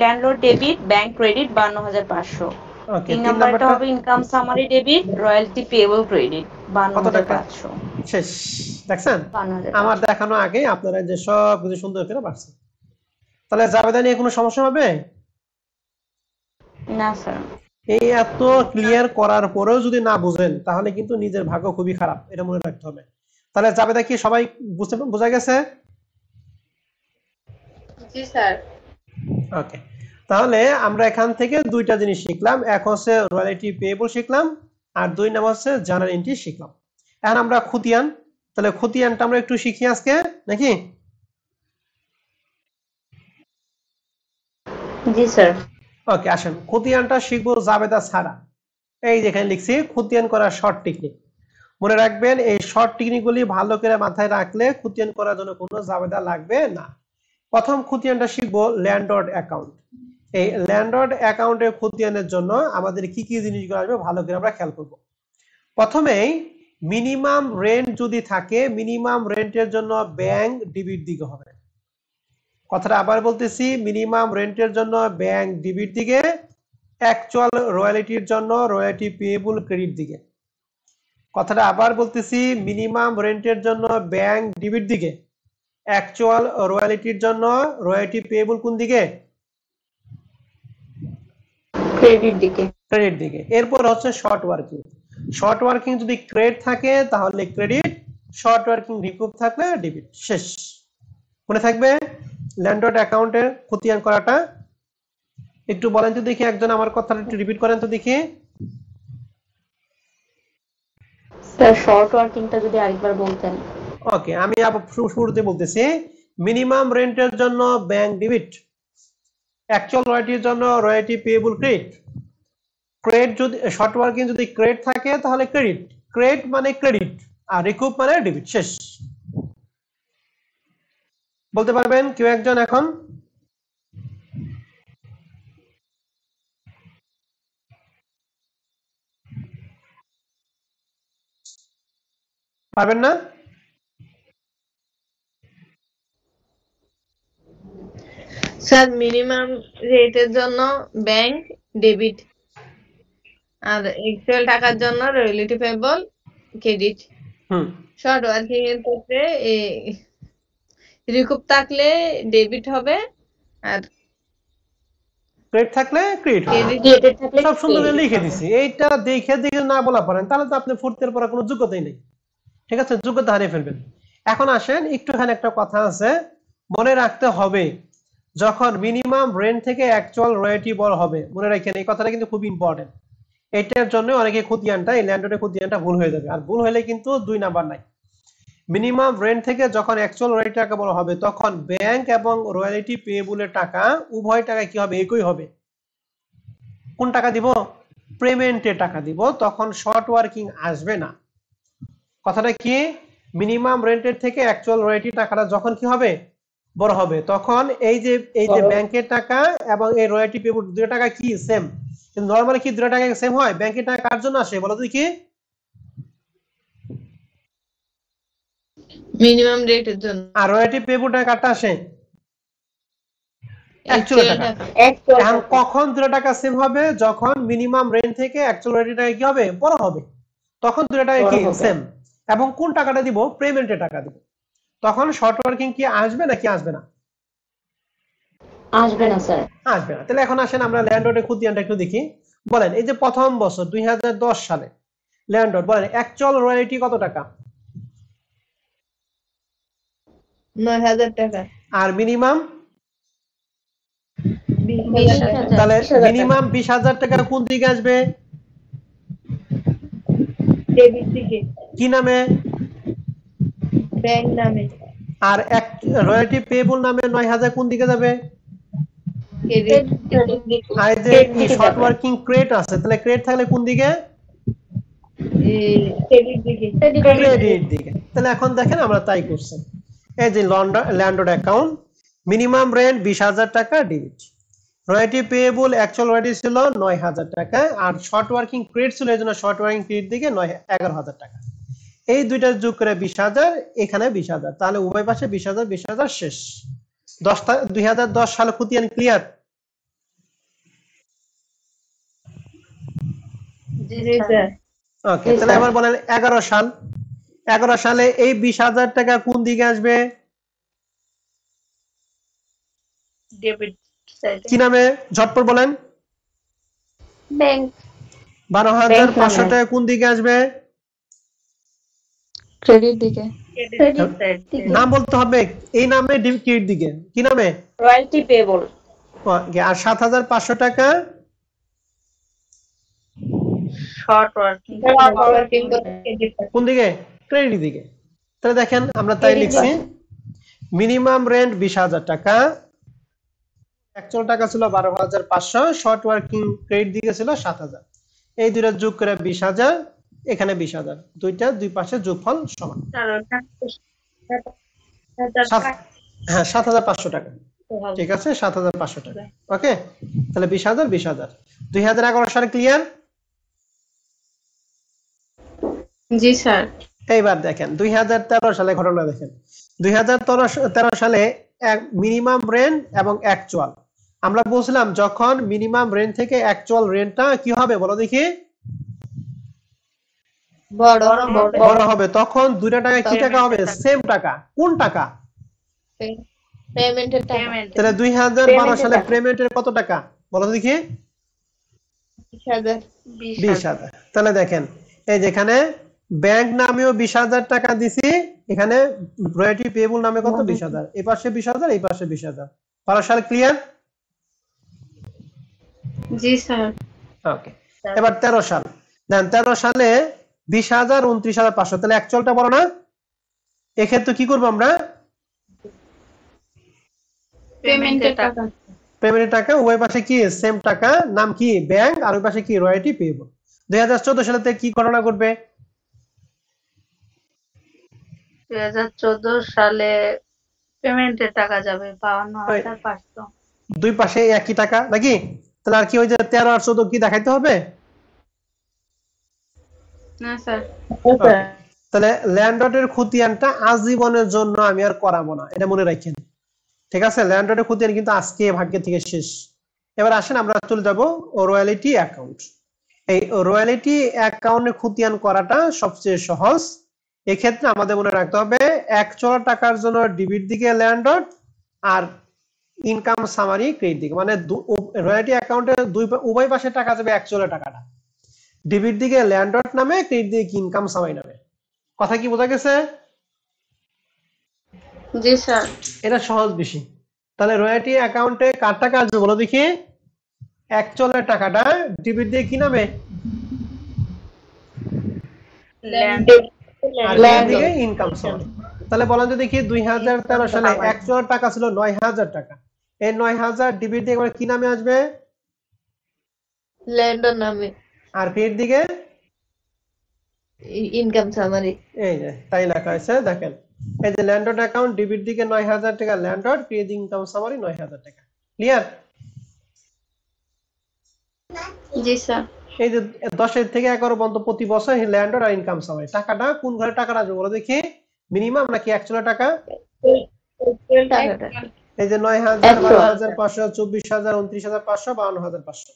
ল্যান্ডলর্ড ডেবিট ব্যাংক ক্রেডিট 52,500। ওকে, 3 3 নাম্বারটা নাম্বারটা হবে income summary debit royalty payable credit কত টাকা? 52,500। শেষ। দেখছেন 52,500। আমার দেখানো আগে আপনারা যে সব কিছু সুন্দর করে পারছেন। তাহলে জাবেদা নিয়ে কোনো সমস্যা হবে না স্যার। এই এত ক্লিয়ার করার পরেও যদি না বুঝেন তাহলে কিন্তু নিজের ভাগ্য খুবই খারাপ, এটা মনে রাখতে হবে। তাহলে জাবেদা কি সবাই বোঝা গেছে? জি স্যার। ওকে, তাহলে আমরা এখান থেকে দুইটা জিনিস শিখলাম, এক হচ্ছে রয়্যালটি পেয়েবল শিখলাম, আর 2 নাম্বার হচ্ছে জার্নাল এন্ট্রি শিখলাম। এখন আমরা খতিয়ান, তাহলে খতিয়ানটা আমরা একটু শিখি আজকে নাকি? জি স্যার। ওকে, আসেন খতিয়ানটা শিখবো জাবেদা ছাড়া। এই যেখানে লিখছি খতিয়ান করার শর্ট টেকনিক, মনে রাখবেন এই শর্ট টেকনিকগুলি ভালো করে মাথায় রাখলে খতিয়ান করার জন্য কোনো জাবেদা লাগবে না। প্রথম খতিয়ানটা শিখবো ল্যান্ডলর্ড অ্যাকাউন্ট। এই ল্যান্ডলর্ড অ্যাকাউন্টের খতিয়ানের জন্য আমাদের কি কি জিনিসগুলো আসবে ভালো করে আমরা খেয়াল করব। প্রথমেই মিনিমাম রেন্ট যদি থাকে, মিনিমাম রেন্টের জন্য ব্যাংক ডেবিট দিকে হবে। কথাটা আবার বলতেছি, মিনিমাম রেন্টের জন্য ব্যাংক ডেবিট দিকে, অ্যাকচুয়াল রয়্যালিটির জন্য রয়্যালটি পেয়েবল ক্রেডিট দিকে। কথাটা আবার বলতেছি, মিনিমাম রেন্টের জন্য ব্যাংক ডেবিট দিকে, অ্যাকচুয়াল রয়্যালিটির জন্য রয়্যালটি পেয়েবল কোন দিকে? ক্রেডিট দিকে। ক্রেডিট দিকে। এরপর হচ্ছে শর্ট ওয়ার্কিং। শর্ট ওয়ার্কিং যদি ক্রেডিট থাকে তাহলে ক্রেডিট, শর্ট ওয়ার্কিং রিকুপ থাকলে ডেবিট। শেষ। মনে থাকবে ল্যান্ডলর্ড অ্যাকাউন্টের খতিয়ান করাটা। একটু বলেন তো দেখি, একজন আমার কথাটা একটু রিপিট করেন তো দেখি। স্যার শর্ট ওয়ার্কিংটা যদি আরেকবার বলতেন। ওকে, আমি আবার শুরুতে বলতেছি, মিনিমাম রেন্টের জন্য ব্যাংক ডেবিট, অ্যাকচুয়াল রয়্যালটির জন্য রয়্যালটি পেয়েবল ক্রেডিট। ক্রেডিট যদি শর্ট ওয়ার্কিং যদি ক্রেডিট থাকে তাহলে ক্রেডিট, ক্রেডিট মানে ক্রেডিট, আর রিকুপ মানে ডেবিট। শেষ। বলতে পারবেন কেউ একজন এখন? পারবেন না? স্যার মিনিমাম রেটের জন্য ব্যাংক ডেবিট আর এক্সেল টাকার জন্য royalty payable credit. Short working এর ক্ষেত্রে রিকুপ থাকলে ডেবিট হবে আর ক্রেডিট থাকলে ক্রেডিট হবে। ক্রেডিট থাকলে সব সুন্দর করে লিখে দিছি, এইটা দেখে দেখে না বলা পারেন তাহলে তো আপনি ফোর্থ ইয়ার পড়ার কোনো যোগ্যতাই নেই। ঠিক আছে, যোগ্যতা হারিয়ে ফেলবেন। এখন আসেন একটুখানি একটা কথা আছে মনে রাখতে হবে, যখন মিনিমাম রেন্ট থেকে অ্যাকচুয়াল রয়্যালটি বড় হবে, মনে রাখেন এই কথাটা কিন্তু খুব ইম্পর্টেন্ট। এটার জন্য অনেকে খতিয়ানটা, এই ল্যান্ডলর্ডের খতিয়ানটা ভুল হয়ে যাবে, আর ভুল হলে কিন্তু 2 নাম্বার নাই। মিনিমাম রেন্ট থেকে যখন অ্যাকচুয়াল রয়্যালটি টাকা বড় হবে তখন ব্যাংক এবং রয়্যালটি পেয়েবলের টাকা উভয় টাকা কি হবে? একই হবে। কোন টাকা দিব? পেমেন্টের টাকা দিব, তখন শর্ট ওয়ার্কিং আসবে না। কথাটা কি? মিনিমাম রেন্টের থেকে অ্যাকচুয়াল রয়্যালটি টাকাটা যখন কি হবে? বড় হবে, তখন এই যে ব্যাংকের টাকা এবং এই রয়্যালটি পেবল দুটো টাকা কি সেম? কিন্তু নরমালি কি দুটো টাকা সেম হয়? ব্যাংকের টাকা কার জন্য আসে বলো তো কি? মিনিমাম রেটের জন্য। আর রয়্যালটি পেবল টাকা কারটা আসে? অ্যাকচুয়াল টাকা। actual এখন টাকা। কখন 2 টাকা সেভ হবে? যখন মিনিমাম রেন্ট থেকে অ্যাকচুয়াল রেন্টটা কি হবে? বড় হবে। তখন 2 টাকা বড় কি হবে। সেম। এবং কোন টাকাটা দিব? পেমেন্টের টাকা দিব। তখন শর্ট ওয়ার্কিং কি আসবে নাকি আসবে না? আসবে না স্যার। আসবে না। তাহলে এখন আসেন আমরা ল্যান্ডলর্ডের খতিয়ানটা একটু দেখি। বলেন এই যে প্রথম বছর 2010 সালে ল্যান্ডলর্ড বলেন অ্যাকচুয়াল রয়্যালটি কত টাকা? 9,000 টাকা। আর মিনিমাম? 20,000 টাকা। তাহলে 20,000 টাকা। মিনিমাম 20,000 টাকা কোন দিকে আসবে? ডেবিট দিকে, কি নামে? ব্যাংক নামে, আর এক রয়্যালটি পেয়েবল নামে 9,000 কোন দিকে যাবে? ক্রেডিট দিকে, আর এই যে Credit দিকে শর্ট যাবে। ওয়ার্কিং ক্রেডিট আছে, তাহলে ক্রেডিট থাকলে কোন দিকে? ক্রেডিট দিকে, ক্রেডিট দিকে। তাহলে এখন দেখেন আমরা তাই করছি। এই যে ল্যান্ডলর্ড অ্যাকাউন্ট, মিনিমাম রেন্ট 20,000 টাকা debit, royalty payable actual royalty ছিল 9,000 টাকা, আর শর্ট ওয়ার্কিং ক্রেডিট ছিল এজন্য শর্ট ওয়ার্কিং ক্রেডিট দিকে 11,000 টাকা। এই দুইটা যোগ করে 20,000, এখানে 20,000, তাহলে উভয় পাশে 20,000 20,000 শেষ। 2010 সালে খতিয়ান ক্লিয়ার? জি স্যার, ওকে, তাহলে এবার বলেন 11 সাল। 11 সালে এই 20,000 টাকা কোন দিকে আসবে? ডেবিট সাইডে, কি নামে? ঝটপট বলেন। ব্যাংক 12,500 নামে। টাকা কোন দিকে আসবে? ক্রেডিট দিকে। ক্রেডিট সাইড, নাম বলতে হবে। এই নামে ক্রেডিট দিকে। কি নামে? Royalty payable. ওকে, আর 7,500 টাকা শর্ট ওয়ার্কিং কোন দিকে? ক্রেডিট দিকে। তাহলে দেখেন আমরা তাই Credit লিখছি। মিনিমাম রেন্ট 20,000 টাকা, অ্যাকচুয়াল টাকা ছিল 12,500, শর্ট ওয়ার্কিং ক্রেডিট দিকে ছিল 7,000। এই দুইটা যোগ করে 20,000, এখানে 20,000, দুইটা দুই পাশে যোগফল সমান। হ্যাঁ, 7,500 টাকা। ঠিক আছে, 7,500 টাকা। ওকে, তাহলে 20,000 20,000। 2011 সালে ক্লিয়ার? জি স্যার। এইবার দেখেন 2013 সালে ঘটনা দেখেন। 2013 সালে মিনিমাম রেন্ট এবং অ্যাকচুয়াল, আমরা বলছিলাম যখন মিনিমাম রেন্ট থেকে অ্যাকচুয়াল রেন্টটা কি হবে বলো দেখি? বড় হবে। তখন দুইটা টাকা কি টাকা হবে? সেম টাকা। কোন টাকা? পেমেন্টের টাকা, তাহলে 2012 সালে পেমেন্টের কত টাকা বলো দেখি? 20,000, 20,000। তাহলে দেখেন এই যেখানে ব্যাংক নামেও 20,000 টাকা দিছি, এখানে রয়্যালটি পেয়েবল নামে কত? 20,000। এই পাশে 20,000, এই পাশে 20,000। 12 সাল ক্লিয়ার? জি স্যার। ওকে, এবার 13 সাল দেন। 13 সালে 20,000 29,500, তাহলে অ্যাকচুয়ালটা বলো না? এক্ষেত্রে কি করবো আমরা? পেমেন্টের টাকা। পেমেন্টের টাকা, উভয় পাশে কি সেম টাকা, নাম কি? ব্যাংক, আর ওই পাশে কি? Royalty payable. 2014 সালেতে কি ঘটনা ঘটবে? 2014 সালে পেমেন্টের টাকা যাবে 52,500। দুই পাশে একই টাকা নাকি? তাহলে আর কি ওই যে 13 আর 14 কি দেখাইতে হবে? না স্যার। Okay, তাহলে ল্যান্ডলর্ডের খতিয়ানটা আজীবনের জন্য আমি আর করাবো না, এটা মনে রাখেন। ঠিক আছে, ল্যান্ডলর্ডের খতিয়ান কিন্তু আজকে ভাগ্য থেকে শেষ। এবার আসেন আমরা চলে যাব রয়্যালটি অ্যাকাউন্ট। এই রয়্যালটি অ্যাকাউন্টের খতিয়ান করাটা সবচেয়ে সহজ। এক্ষেত্রে আমাদের মনে রাখতে হবে অ্যাকচুয়াল টাকার জন্য ডেবিট দিকে ল্যান্ডলর্ড, আর ইনকাম সামারি ক্রেডিট দিকে। মানে রয়্যালটি অ্যাকাউন্টের উভয় পাশে টাকা যাবে অ্যাকচুয়াল টাকাটা, ডেবিট দিকে ল্যান্ডলর্ড নামে, ক্রেডিট দিকে ইনকাম সামারি নামে। কথা কি বোঝা গেছে? জি স্যার। এটা সহজ বেশি। তাহলে রয়্যালটি অ্যাকাউন্টে কার টাকা আসবে বলো দেখি? অ্যাকচুয়ালের টাকাটা ডেবিট দিয়ে কি নামে? আর ক্রেডিট দিকে ইনকাম সামারি। তাহলে বলেন তো দেখি 2013 সালে অ্যাকচুয়াল টাকা ছিল 9,000 টাকা, এই 9,000 ডেবিট দিয়ে কি নামে আসবে? ল্যান্ডর নামে, আর ক্রেডিট দিকে ইনকাম সামারি। এই যে তাই লেখা আছে, দেখেন এই যে ল্যান্ডলর্ড অ্যাকাউন্ট, ডেবিট দিকে 9,000 টাকা ল্যান্ডলর্ড, ক্রেডিট ইনকাম সামারি 9,000 টাকা। ক্লিয়ার? জি স্যার। এই যে 10 থেকে 11 পর্যন্ত প্রতি বছর ল্যান্ডলর্ড আর ইনকাম সামারি টাকাটা কোন ঘরে টাকাটা আসবে বলো দেখি? মিনিমাম নাকি অ্যাকচুয়াল টাকা? এই যে 9000, 12500, 24000, 29500, 52500।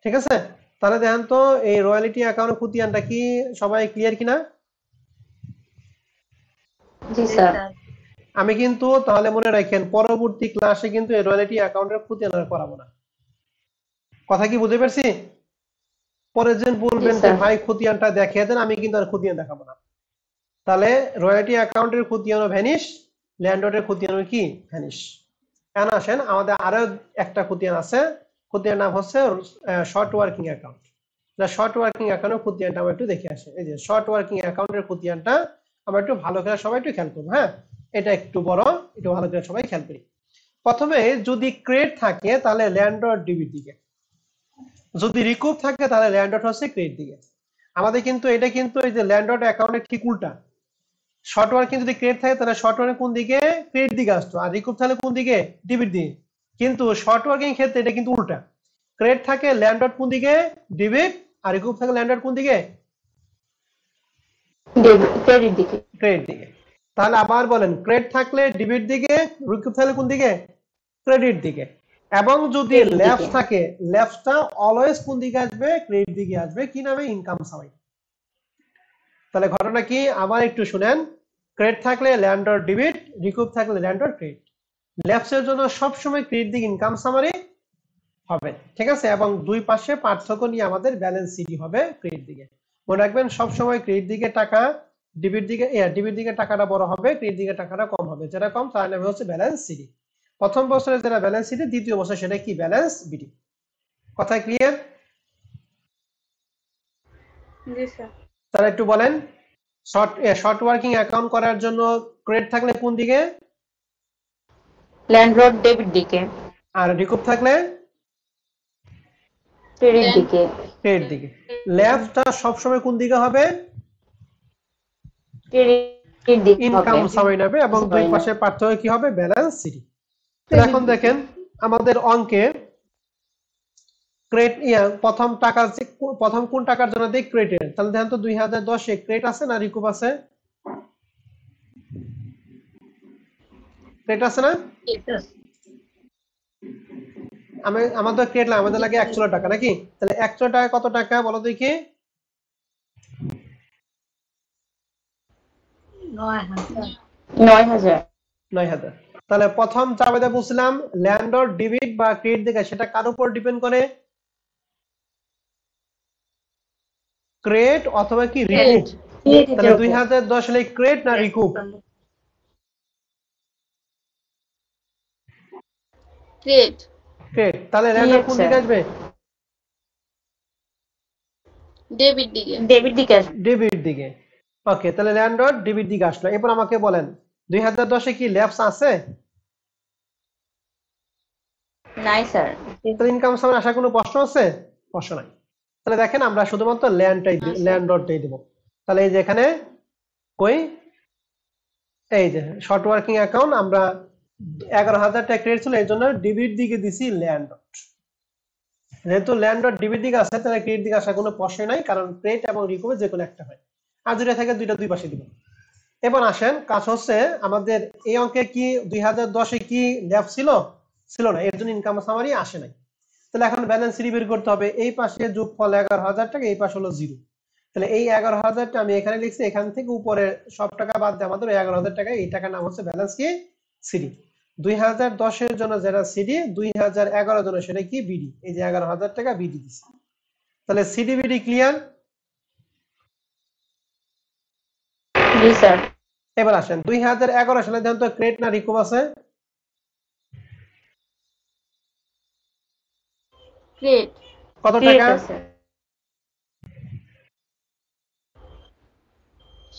ঠিক আছে, তাহলে দেখেন তো এই রয়্যালিটি অ্যাকাউন্টের খতিয়ানটা কি সবাই ক্লিয়ার কিনা? জি স্যার। আমি কিন্তু তাহলে মনে রাখেন পরবর্তী ক্লাসে কিন্তু এই রয়্যালিটি অ্যাকাউন্টের খতিয়ান আর করাবো না। কথা কি বুঝতে পারছি? পরে যেন বলবেন যে ভাই খতিয়ানটা দেখিয়ে দেন, আমি কিন্তু আর খতিয়ান দেখাবো না। তাহলে রয়্যালিটি অ্যাকাউন্টের খতিয়ানও ভ্যানিশ, ল্যান্ডলর্ডের খতিয়ানও কি ভ্যানিশ। এখন আসেন আমাদের আরো একটা খতিয়ান আছে, খতিয়ানের নাম হচ্ছে short working account. Short working অ্যাকাউন্টের খতিয়ানটা আমরা একটু দেখে আসি। এই যে শর্ট ওয়ার্কিং অ্যাকাউন্টের খতিয়ানটা আমরা একটু ভালো করে সবাই একটু খেয়াল করবো। হ্যাঁ, এটা একটু বড়, একটু ভালো করে সবাই খেয়াল করি। প্রথমে যদি ক্রেডিট থাকে তাহলে ল্যান্ডলর্ড ডিবিট দিকে, যদি রিকুপ থাকে তাহলে ল্যান্ডলর্ড হচ্ছে ক্রেডিট দিকে। আমাদের কিন্তু এটা কিন্তু এই যে ল্যান্ডলর্ড অ্যাকাউন্টের ঠিক উল্টা। শর্ট ওয়ার্কিং যদি ক্রেডিট থাকে তাহলে শর্ট ওয়ার্কিং কোন দিকে? ক্রেডিট দিকে আসতো, আর রিকুপ তাহলে কোন দিকে? ডিবিট দিকে। কিন্তু শর্ট ওয়ার্কিং ক্ষেত্রে এটা কিন্তু উল্টা, ক্রেডিট থাকে ল্যান্ডলর্ড কোন দিকে? ডিবিট, আর রিকুপ থাকে ল্যান্ডলর্ড কোন দিকে? ক্রেডিট দিকে। ক্রেডিট দিকে। তাহলে আবার বলেন, ক্রেডিট থাকলে ডিবিট দিকে, রিকুপ থাকলে কোন দিকে? ক্রেডিট দিকে। এবং যদি ল্যাপস থাকে, ল্যাপসটা অলওয়েজ কোন দিকে আসবে? ক্রেডিট দিকে আসবে। কি নামে? Income summary. তাহলে ঘটনা কি আবার একটু শুনেন, ক্রেডিট থাকলে ল্যান্ডলর্ড ডিবিট, রিকুপ থাকলে ল্যান্ডলর্ড ক্রেডিট। ল্যাপসের জন্য সবসময় ক্রেডিট দিকে ইনকাম সামারি হবে। ঠিক আছে, এবং দুই পাশে পার্থক্য নিয়ে আমাদের ব্যালেন্স সিডি হবে ক্রেডিট দিকে। মনে রাখবেন সবসময় ক্রেডিট দিকে টাকা, ডিবিট দিকে টাকাটা বড় হবে, ক্রেডিট দিকে টাকাটা কম হবে। যেটা কম তার নাম হচ্ছে ব্যালেন্স সিডি। প্রথম বছরে যেটা ব্যালেন্স সিডি, দ্বিতীয় বছরে সেটা কি? Balance BD. কথা ক্লিয়ার? জি স্যার। তাহলে একটু বলেন, শর্ট ওয়ার্কিং অ্যাকাউন্ট করার জন্য ক্রেডিট থাকলে কোন দিকে? ল্যান্ডলর্ড ডেবিট দিকে। আর রিকুপ থাকলে? ক্রেডিট দিকে। ক্রেডিট দিকে। লেফটটা সবসময় কোন দিকে হবে? ক্রেডিট দিকে ইনকাম সামারি হবে, এবং দুই পাশে পার্থক্য কি হবে? Balance CD. এখন দেখেন আমাদের অঙ্কে প্রথম টাকা, প্রথম কোন টাকার জন্য দেই? ক্রেডিট। তাহলে দেখেন তো 2010 এ ক্রেডিট আছে না রিকুপ আছে? ক্রেডিট আছে না? আমাদের ক্রেডিট লাগে, আমাদের লাগে 100 টাকা নাকি? তাহলে 100 টাকা কত টাকা বলো দেখি? 9000। তাহলে প্রথম চাবিটা বুঝলাম ল্যান্ডলর্ড ডিবিট বা ক্রেডিট দিকে, সেটা কার উপর ডিপেন্ড করে? ক্রেডিট অথবা কি রিকুপ? তাহলে 2010 সালে ক্রেডিট না রিকুপ? ক্রেডিট। ক্রেডিট। তাহলে ল্যান্ডলর্ড কোন দিকে আসবে? ডেবিট দিকে। ডেবিট দিকে আসবে। ডেবিট দিকে। ওকে, তাহলে ল্যান্ডলর্ড ডেবিট দিকে আসলো। এরপর আমাকে বলেন 2010 এ কি ল্যাপস আছে? নাই স্যার। তাহলে ইনকাম সামারি আসার কোনো প্রশ্ন আছে? প্রশ্ন নাই। তাহলে দেখেন আমরা শুধুমাত্র ল্যান্ডলর্ডটাই দেব। তাহলে এই যে এখানে কই, এই যে শর্ট ওয়ার্কিং অ্যাকাউন্ট আমরা 11000 টাকা ক্রেডিট ছিল, এই জন্য ডিবিট দিকে দিছি ল্যান্ডলর্ড। যেহেতু ল্যান্ডলর্ড ডিবিট দিকে আছে তাহলে ক্রেডিট দিকে আসার কোনো প্রশ্ন নাই, কারণ ক্রেডিট এবং রিকুপে যে কোনো একটা হয়। আর দুইটা থাকে দুইটা দুই পাশে দিব। এবার আসেন, কাজ হচ্ছে আমাদের এই অঙ্কে কি 2010 এ কি ল্যাপ ছিল? ছিল না, এর জন্য ইনকাম সামারি আসে নাই। তাহলে এখন ব্যালেন্স সিডি বের করতে হবে। এই পাশে যোগফল 11000 টাকা, এই পাশে হলো 0। তাহলে এই 11000 টা আমি এখানে লিখছি, এখান থেকে উপরে সব টাকা বাদ দিয়ে আমাদের 11000 টাকা, এই টাকার নাম হচ্ছে ব্যালেন্স কি? সিডি। 2010 এর জন্য যেটা সিডি, 2011 এর জন্য সেটা কি? বিডি। এই যে 11000 টাকা বিডি দিছি। তাহলে সিডি বিডি ক্লিয়ার? জি স্যার। এবার আসেন 2011 সালে দেখুন তো ক্রেডিট না রিকুপ আছে? ক্রেডিট। কত টাকা?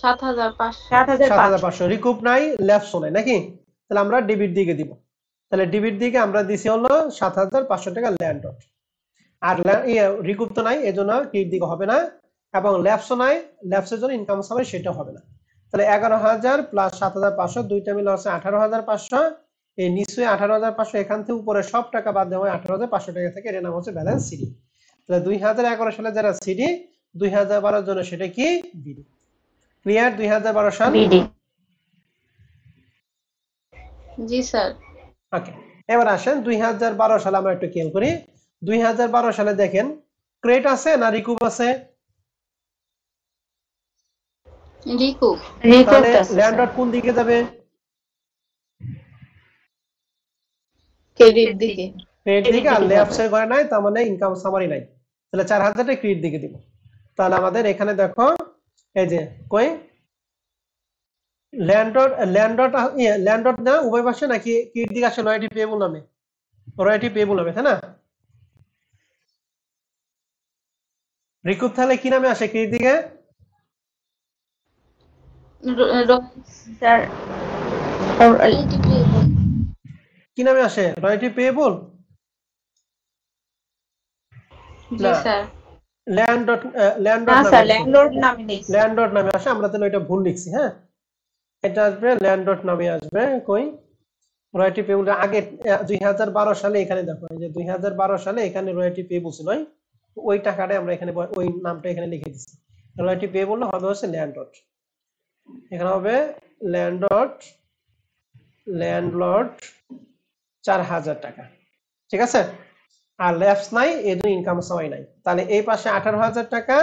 7500। রিকুপ নাই, ল্যাপসও নাই নাকি? তাহলে আমরা ডেবিট দিকে দিব। তাহলে ডেবিট দিকে আমরা দিছি হলো 7500 টাকা ল্যান্ডলর্ড। আর রিকুপ তো নাই, এজন্য ক্রেডিট দিকে হবে না, এবং ল্যাপসও নাই, ল্যাপসের জন্য ইনকাম সামারি সেটা হবে না। তাহলে 11000 প্লাস 7500 দুইটা মিলে হচ্ছে 18500। এই নিচে 18500, এখান থেকে উপরে সব টাকা বাদ দেওয়া হয় 18500 টাকা থেকে, এর নাম হচ্ছে ব্যালেন্স সিডি। তাহলে 2011 সালে যারা সিডি, 2012 জন্য সেটা কি? বিডি। ক্লিয়ার? 2012 সাল বিডি। জি স্যার। ওকে, এবার আসেন 2012 সালে আমরা একটু খেয়াল করি। 2012 সালে দেখেন ক্রেট আছে না রিকুপ আছে? রিকু। তাহলে রিকোয়েস্ট আছে ল্যান্ডলর্ড কোন দিকে যাবে? ক্রেডিট দিকে। ক্রেডিট ক্রেডিট দিকে। আর দিকে লেফট যাবে। সাইড ঘরে নাই, তার মানে ইনকাম সামারি নাই। তাহলে 4000টা ক্রেডিট দিকে দিব। তাহলে আমাদের এখানে দেখো এই যে কই ল্যান্ডলর্ড না উভয় পাশে নাকি ক্রেডিট দিকে আসে রয়্যালটি পেয়েবল নামে? রয়্যালটি পেয়েবল নামে, তাই না? রিকুপ তাহলে কি নামে আসে ক্রেডিট দিকে? স্যার কি নামে আসে? রয়্যালটি পেয়েবল জি না, স্যার। ল্যান্ডলর্ড না ল্যান্ডলর্ড স্যার, নামে আসে। ল্যান্ডলর্ড নামে নেই স্যার। ল্যান্ডলর্ড নামে আসে, আমরা তাহলে এটা ভুল লিখছি। হ্যাঁ, এটা আসবে ল্যান্ডলর্ড নামে আসবে। কই রয়্যালটি পেবল আগে 2012 সালে এখানে দেখো, এই যে 2012 সালে এখানে রয়্যালটি পেবল ছিল, ওই টাকাটা আমরা এখানে ওই নামটা এখানে লিখে দিচ্ছি। রয়্যালটি পেবল হবে হচ্ছে ল্যান্ডলর্ড, এখানে হবে ল্যান্ডলর্ড 4000 টাকা। ঠিক আছে, আর লেফট নাই, এই দুই ইনকাম সবাই নাই। তাহলে এই পাশে 18,000 টাকা,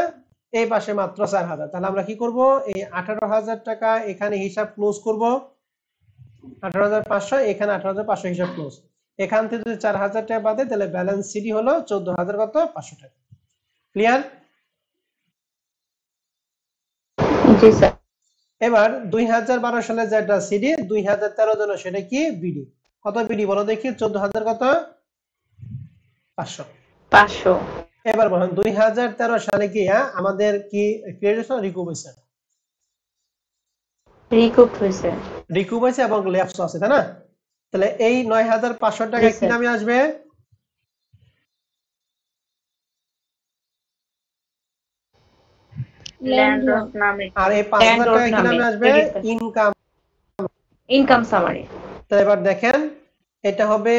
এই পাশে মাত্র 4000। তাহলে আমরা কি করব, এই 18,000 টাকা এখানে হিসাব ক্লোজ করব, 18,500 এখানে 18,500 হিসাব ক্লোজ। এখান থেকে যদি 4000 টাকা বাদে, তাহলে ব্যালেন্স সিডি হলো 14,500 টাকা। ক্লিয়ার? জি স্যার। এবার 2012 সালে যেটা সিডি, 2013 জন্য সেটা কি বিডি। কত বিডি বলো দেখি? 14,000 কত? 500। এবার বলেন 2013 সালে কি আমাদের কি ক্রেডিট না রিকুপ হয়েছে? রিকুপ হয়েছে। রিকুপ হয়েছে এবং লেফট আছে, তাই না? তাহলে এই 9,500 টাকা কি নামে আসবে? ল্যান্ডলর্ড নামে। আর এই 5,000 টাকা কি নামে আসবে? ইনকাম। Income summary. তো এবার দেখেন এটা হবে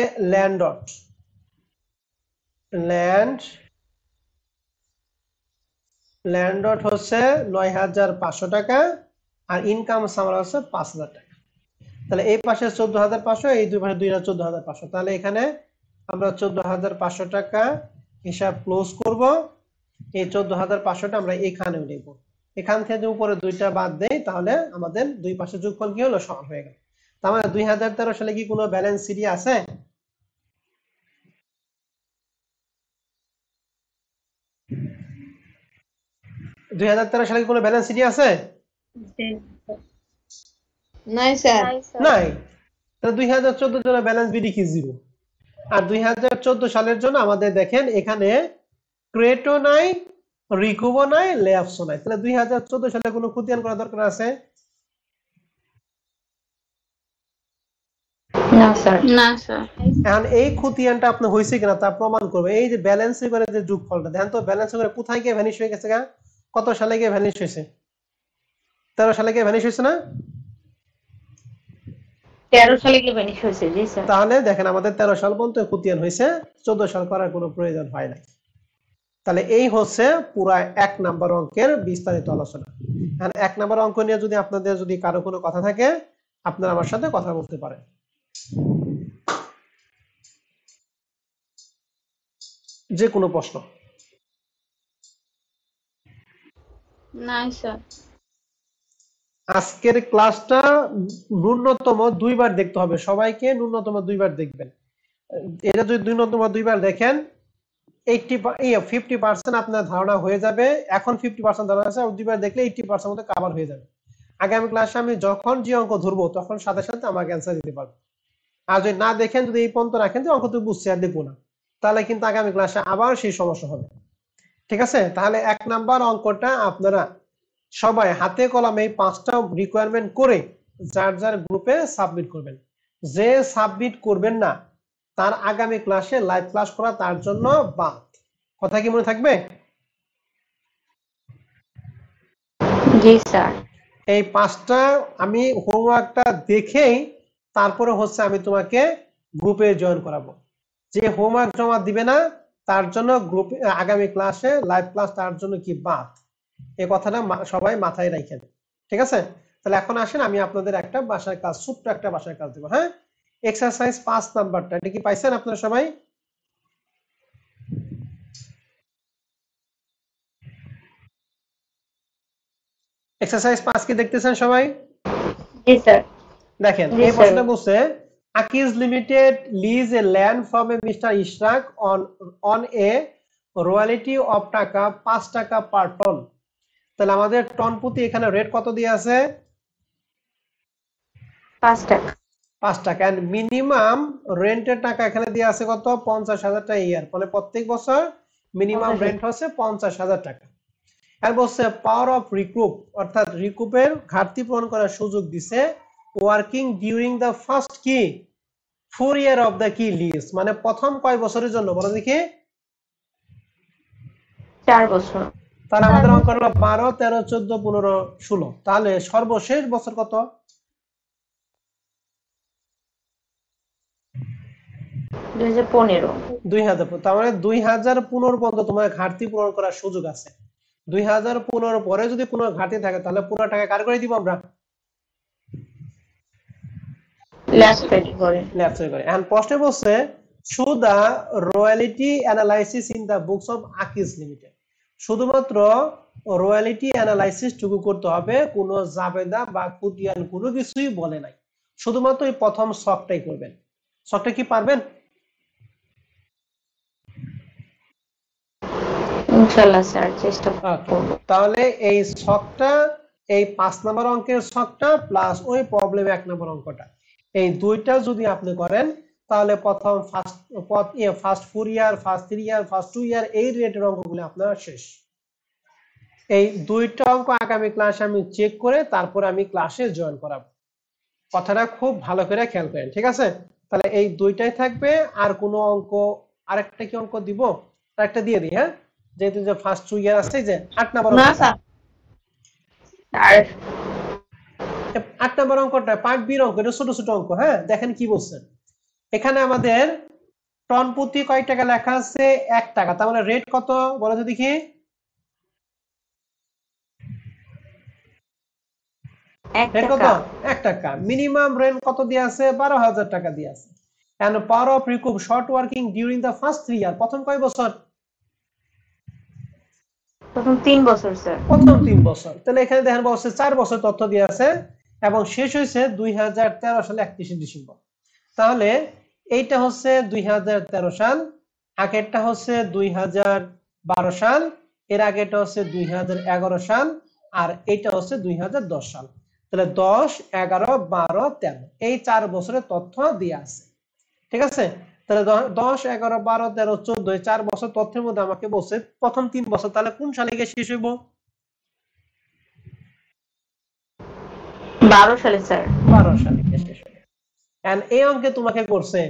ল্যান্ডলর্ড হচ্ছে 9,500 টাকা, আর ইনকাম সামারি হচ্ছে 5,000 টাকা। তাহলে এই পাশে 14,500, এই দুই পাশে 14,500। তাহলে এখানে আমরা 14,500 টাকা হিসাব ক্লোজ করব। এই 14,500টা আমরা এখানেও নেব। এখান থেকে উপরে দুইটা বাদ দেই, তাহলে আমাদের দুই পাশে যোগফল কি হলো? সমান হয়ে গেল। তার মানে 2013 সালে কি কোনো ব্যালেন্স সিডি আছে? 2013 সালে কি কোনো ব্যালেন্স সিডি আছে? নাই স্যার। নাই। তাহলে 2014 জন্য ব্যালেন্স বিডি কি? 0। আর 2014 সালের জন্য আমাদের দেখেন এখানে ক্রেটও নাই, রিকুবও নাই, লেফটসও নাই। তাহলে 2014 সালে কোনো খতিয়ান করা দরকার আছে? না স্যার। না স্যার। এখন এই খতিয়ানটা আপনি হয়েছে কিনা তা প্রমাণ করবে এই যে ব্যালেন্স করে যে যোগফলটা। দেখেন তো ব্যালেন্স করে কোথায় গিয়ে ভ্যানিশ হয়ে গেছে? কত সালে গিয়ে ভ্যানিশ হয়েছে? 13 সালে গিয়ে ভ্যানিশ হয়েছে না? 13 সালে গিয়ে ভ্যানিশ হয়েছে। জি স্যার। তাহলে দেখেন আমাদের 13 সাল পর্যন্ত খতিয়ান হয়েছে, 14 সাল করার কোনো প্রয়োজন হয় না। তাহলে এই হচ্ছে পুরা 1 নাম্বার অঙ্কের বিস্তারিত আলোচনা। আর 1 নাম্বার অঙ্ক নিয়ে যদি আপনাদের যদি কারো কোনো কথা থাকে, আপনারা আমার সাথে কথা বলতে পারেন। যে কোনো প্রশ্ন? না স্যার। আজকের ক্লাসটা ন্যূনতম 2 বার দেখতে হবে, সবাইকে ন্যূনতম 2 বার দেখবেন। এটা যদি ন্যূনতম 2 বার দেখেন 50% আপনার ধারণা হয়ে যাবে। এখন 50% ধারণা আছে, আর 2 বার দেখলে 80% মতো কভার হয়ে যাবে। আগামী ক্লাসে আমি যখন যে অঙ্ক ধরবো তখন সাথে সাথে আমাকে অ্যান্সার দিতে পারবো। আর যদি না দেখেন, যদি এই পর্যন্ত রাখেন যে অঙ্ক তো বুঝছি আর লিখবো না, তাহলে কিন্তু আগামী ক্লাসে আবার সেই সমস্যা হবে। ঠিক আছে? তাহলে 1 নাম্বার অঙ্কটা আপনারা সবাই হাতে কলমে এই 5টা রিকোয়ারমেন্ট করে যার যার গ্রুপে সাবমিট করবেন। যে সাবমিট করবেন না তার আগামী ক্লাসে লাইভ ক্লাস করা তার জন্য বাদ। কথা কি মনে থাকবে? জি স্যার। এই 5টা আমি হোমওয়ার্কটা দেখেই তারপরে হচ্ছে আমি তোমাকে গ্রুপে জয়েন করাবো। যে হোমওয়ার্ক জমা দিবে না তার জন্য গ্রুপে আগামী ক্লাসে লাইভ ক্লাস তার জন্য কি বাদ। এই কথাটা সবাই মাথায় রাখেন। ঠিক আছে? তাহলে এখন আসেন আমি আপনাদের একটা বাসায় কাজ, ছোট্ট একটা বাসায় কাজ দেবো। হ্যাঁ, এক্সারসাইজ 5 নাম্বারটা এটা কি পাইছেন আপনারা সবাই? এক্সারসাইজ 5 কি দেখতেছেন সবাই? জি স্যার। দেখেন জি এই স্যার। প্রশ্নটা বলছে Akij limited lease a land from a mister Ishrak on a royalty of টাকা 5 টাকা পার টন। তাহলে আমাদের টন প্রতি এখানে রেট কত দিয়ে আছে? 5 টাকা। 5 টাকা। এন্ড মিনিমাম রেন্টের টাকা এখানে দিয়ে আছে কত? 50,000 টাকা ইয়ার, মানে প্রত্যেক বছর মিনিমাম 50,000 রেন্ট হচ্ছে 50,000 টাকা। আর বলছে পাওয়ার অফ রিকুপ, অর্থাৎ রিকুপের ঘাটতি পূরণ করার সুযোগ দিছে ওয়ার্কিং ডিউরিং দ্য ফার্স্ট কি 4 ইয়ার অফ দ্য কি লিজ, মানে প্রথম কয় বছরের জন্য বলো দেখি? 4 বছর। তাহলে আমাদের অঙ্ক হলো 12, 13, 14, 15, 16। তাহলে সর্বশেষ বছর কত? 2015। 2015। তার মানে 2015 পর্যন্ত তোমার ঘাটতি পূরণ করার সুযোগ আছে। 2015 পরে যদি কোনো ঘাটতি থাকে তাহলে পুরো টাকা কার করে দিব আমরা? ল্যাস ক্রেডিট করে। ল্যাপস করে। এন্ড প্রশ্নে বলছে show the royalty analysis in the books of Akij limited. শুধুমাত্র রয়্যালিটি অ্যানালাইসিস টুকু করতে হবে, কোনো জাবেদা বা কুতিয়ান কোনো কিছুই বলে নাই, শুধুমাত্র এই প্রথম শকটাই করবেন। শকটা কি পারবেন? ইনশাআল্লাহ স্যার চেষ্টা Okay, করব। তাহলে এই শকটা, এই 5 নম্বর অঙ্কের শকটা প্লাস ওই প্রবলেম 1 নম্বর অঙ্কটা, এই দুইটা যদি আপনি করেন তাহলে প্রথম ফার্স্ট 4 ইয়ার, ফার্স্ট 3 ইয়ার, ফার্স্ট 2 ইয়ার এই রেটের অঙ্কগুলো আপনার শেষ। এই দুইটা অঙ্ক আগামী ক্লাসে আমি চেক করে তারপর আমি ক্লাসে জয়েন করাবো। কথাটা খুব ভালো করে খেয়াল করেন, ঠিক আছে? তাহলে এই দুইটাই থাকবে। আর কোনো অঙ্ক, আরেকটা কি অঙ্ক দিব? আরেকটা দিয়ে দিই, হ্যাঁ, যেহেতু যে ফার্স্ট 2 ইয়ার আছে, যে 8 নম্বর না অঙ্কটা। স্যার। আর 8 নম্বর অঙ্কটা পার্ট বি অঙ্ক, এটা ছোট ছোট অঙ্ক। হ্যাঁ, দেখেন কি বলছেন এখানে আমাদের টন প্রতি কয় টাকা লেখা আছে? 1 টাকা। তার মানে রেট কত বলো তো দেখি? 1 রেট কত? টাকা। 1 টাকা। মিনিমাম রেন্ট কত দিয়ে আছে? 12,000 টাকা দিয়ে আছে। And power of recoup short working during the first 3 year, প্রথম কয় বছর? প্রথম 3 বছর স্যার। প্রথম 3 বছর। তাহলে এখানে দেখেন বলছে 4 বছর তথ্য দিয়ে আছে এবং শেষ হয়েছে 2013 সালে 31 ডিসেম্বর। তাহলে এইটা হচ্ছে 2013 সাল, আগেরটা হচ্ছে 2012 সাল, এর আগেরটা হচ্ছে 2011 সাল, আর এইটা হচ্ছে 2010 সাল। তাহলে 10, 11, 12, 13 এই 4 বছরের তথ্য দিয়ে আছে, ঠিক আছে? তাহলে 10, 11, 12, 13, 14 এই 4 বছর তথ্যের মধ্যে আমাকে বলছে প্রথম 3 বছর, তাহলে কোন সালে গিয়ে শেষ হইব? 12 সালে স্যার। 12 সালে গিয়ে শেষ হইব। এন্ড এই অঙ্কে তোমাকে করছে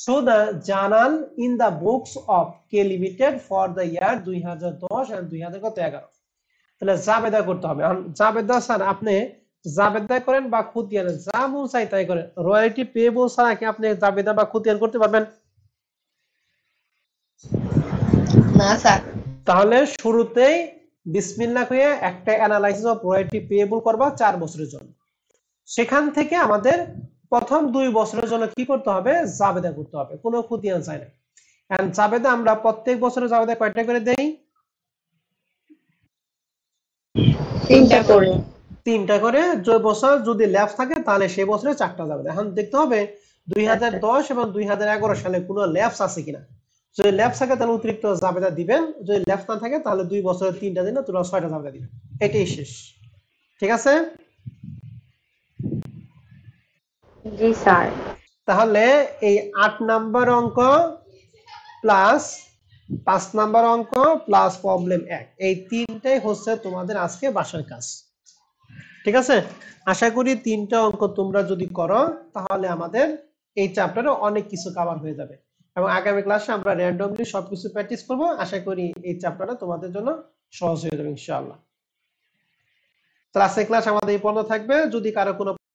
show the journal in the books of K limited for the year 2010 and 2011। তাহলে জাবেদা করতে হবে। জাবেদা স্যার আপনি জাবেদা করেন বা খুতিয়ান, যা মন চাই তাই করেন, রয়্যালিটি পেয়েবল ছাড়া কি আপনি জাবেদা বা খুতিয়ান করতে পারবেন? না স্যার। তাহলে শুরুতেই বিসমিল্লাহ কইয়া একটা অ্যানালাইসিস অফ রয়্যালিটি পেয়েবল করবা 4 বছরের জন্য। সেখান থেকে আমাদের প্রথম 2 বছরের জন্য কি করতে হবে? জাবেদা করতে হবে, কোনো খুতিয়ান চাই না। এন্ড জাবেদা আমরা প্রত্যেক বছরে জাবেদা কয়টা করে দেই? 3টা করে। 3টা করে। যে বছর যদি ল্যাপস থাকে তাহলে সেই বছরে 4টা জাবেদা। এখন দেখতে হবে 2010 এবং 2011 সালে কোনো ল্যাপস আছে কিনা। যদি ল্যাপস থাকে তাহলে অতিরিক্ত জাবেদা দিবেন, যদি ল্যাপস না থাকে তাহলে 2 বছরে 3টা দিন, তোমরা 6টা জাবেদা দিবেন। এটাই শেষ, ঠিক আছে? জি স্যার। তাহলে এই 8 নাম্বার অঙ্ক প্লাস 5 নাম্বার অঙ্ক প্লাস প্রবলেম 1, এই তিনটাই হচ্ছে তোমাদের আজকে বাসার কাজ, ঠিক আছে? আশা করি 3টা অঙ্ক তোমরা যদি করো তাহলে আমাদের এই চ্যাপ্টারে অনেক কিছু কভার হয়ে যাবে এবং আগামী ক্লাসে আমরা র্যান্ডমলি সবকিছু প্র্যাকটিস করব। আশা করি এই চ্যাপ্টারটা তোমাদের জন্য সহজ হয়ে যাবে ইনশাআল্লাহ। ক্লাস আমাদের এই পর্যন্ত থাকবে। যদি কারো কোনো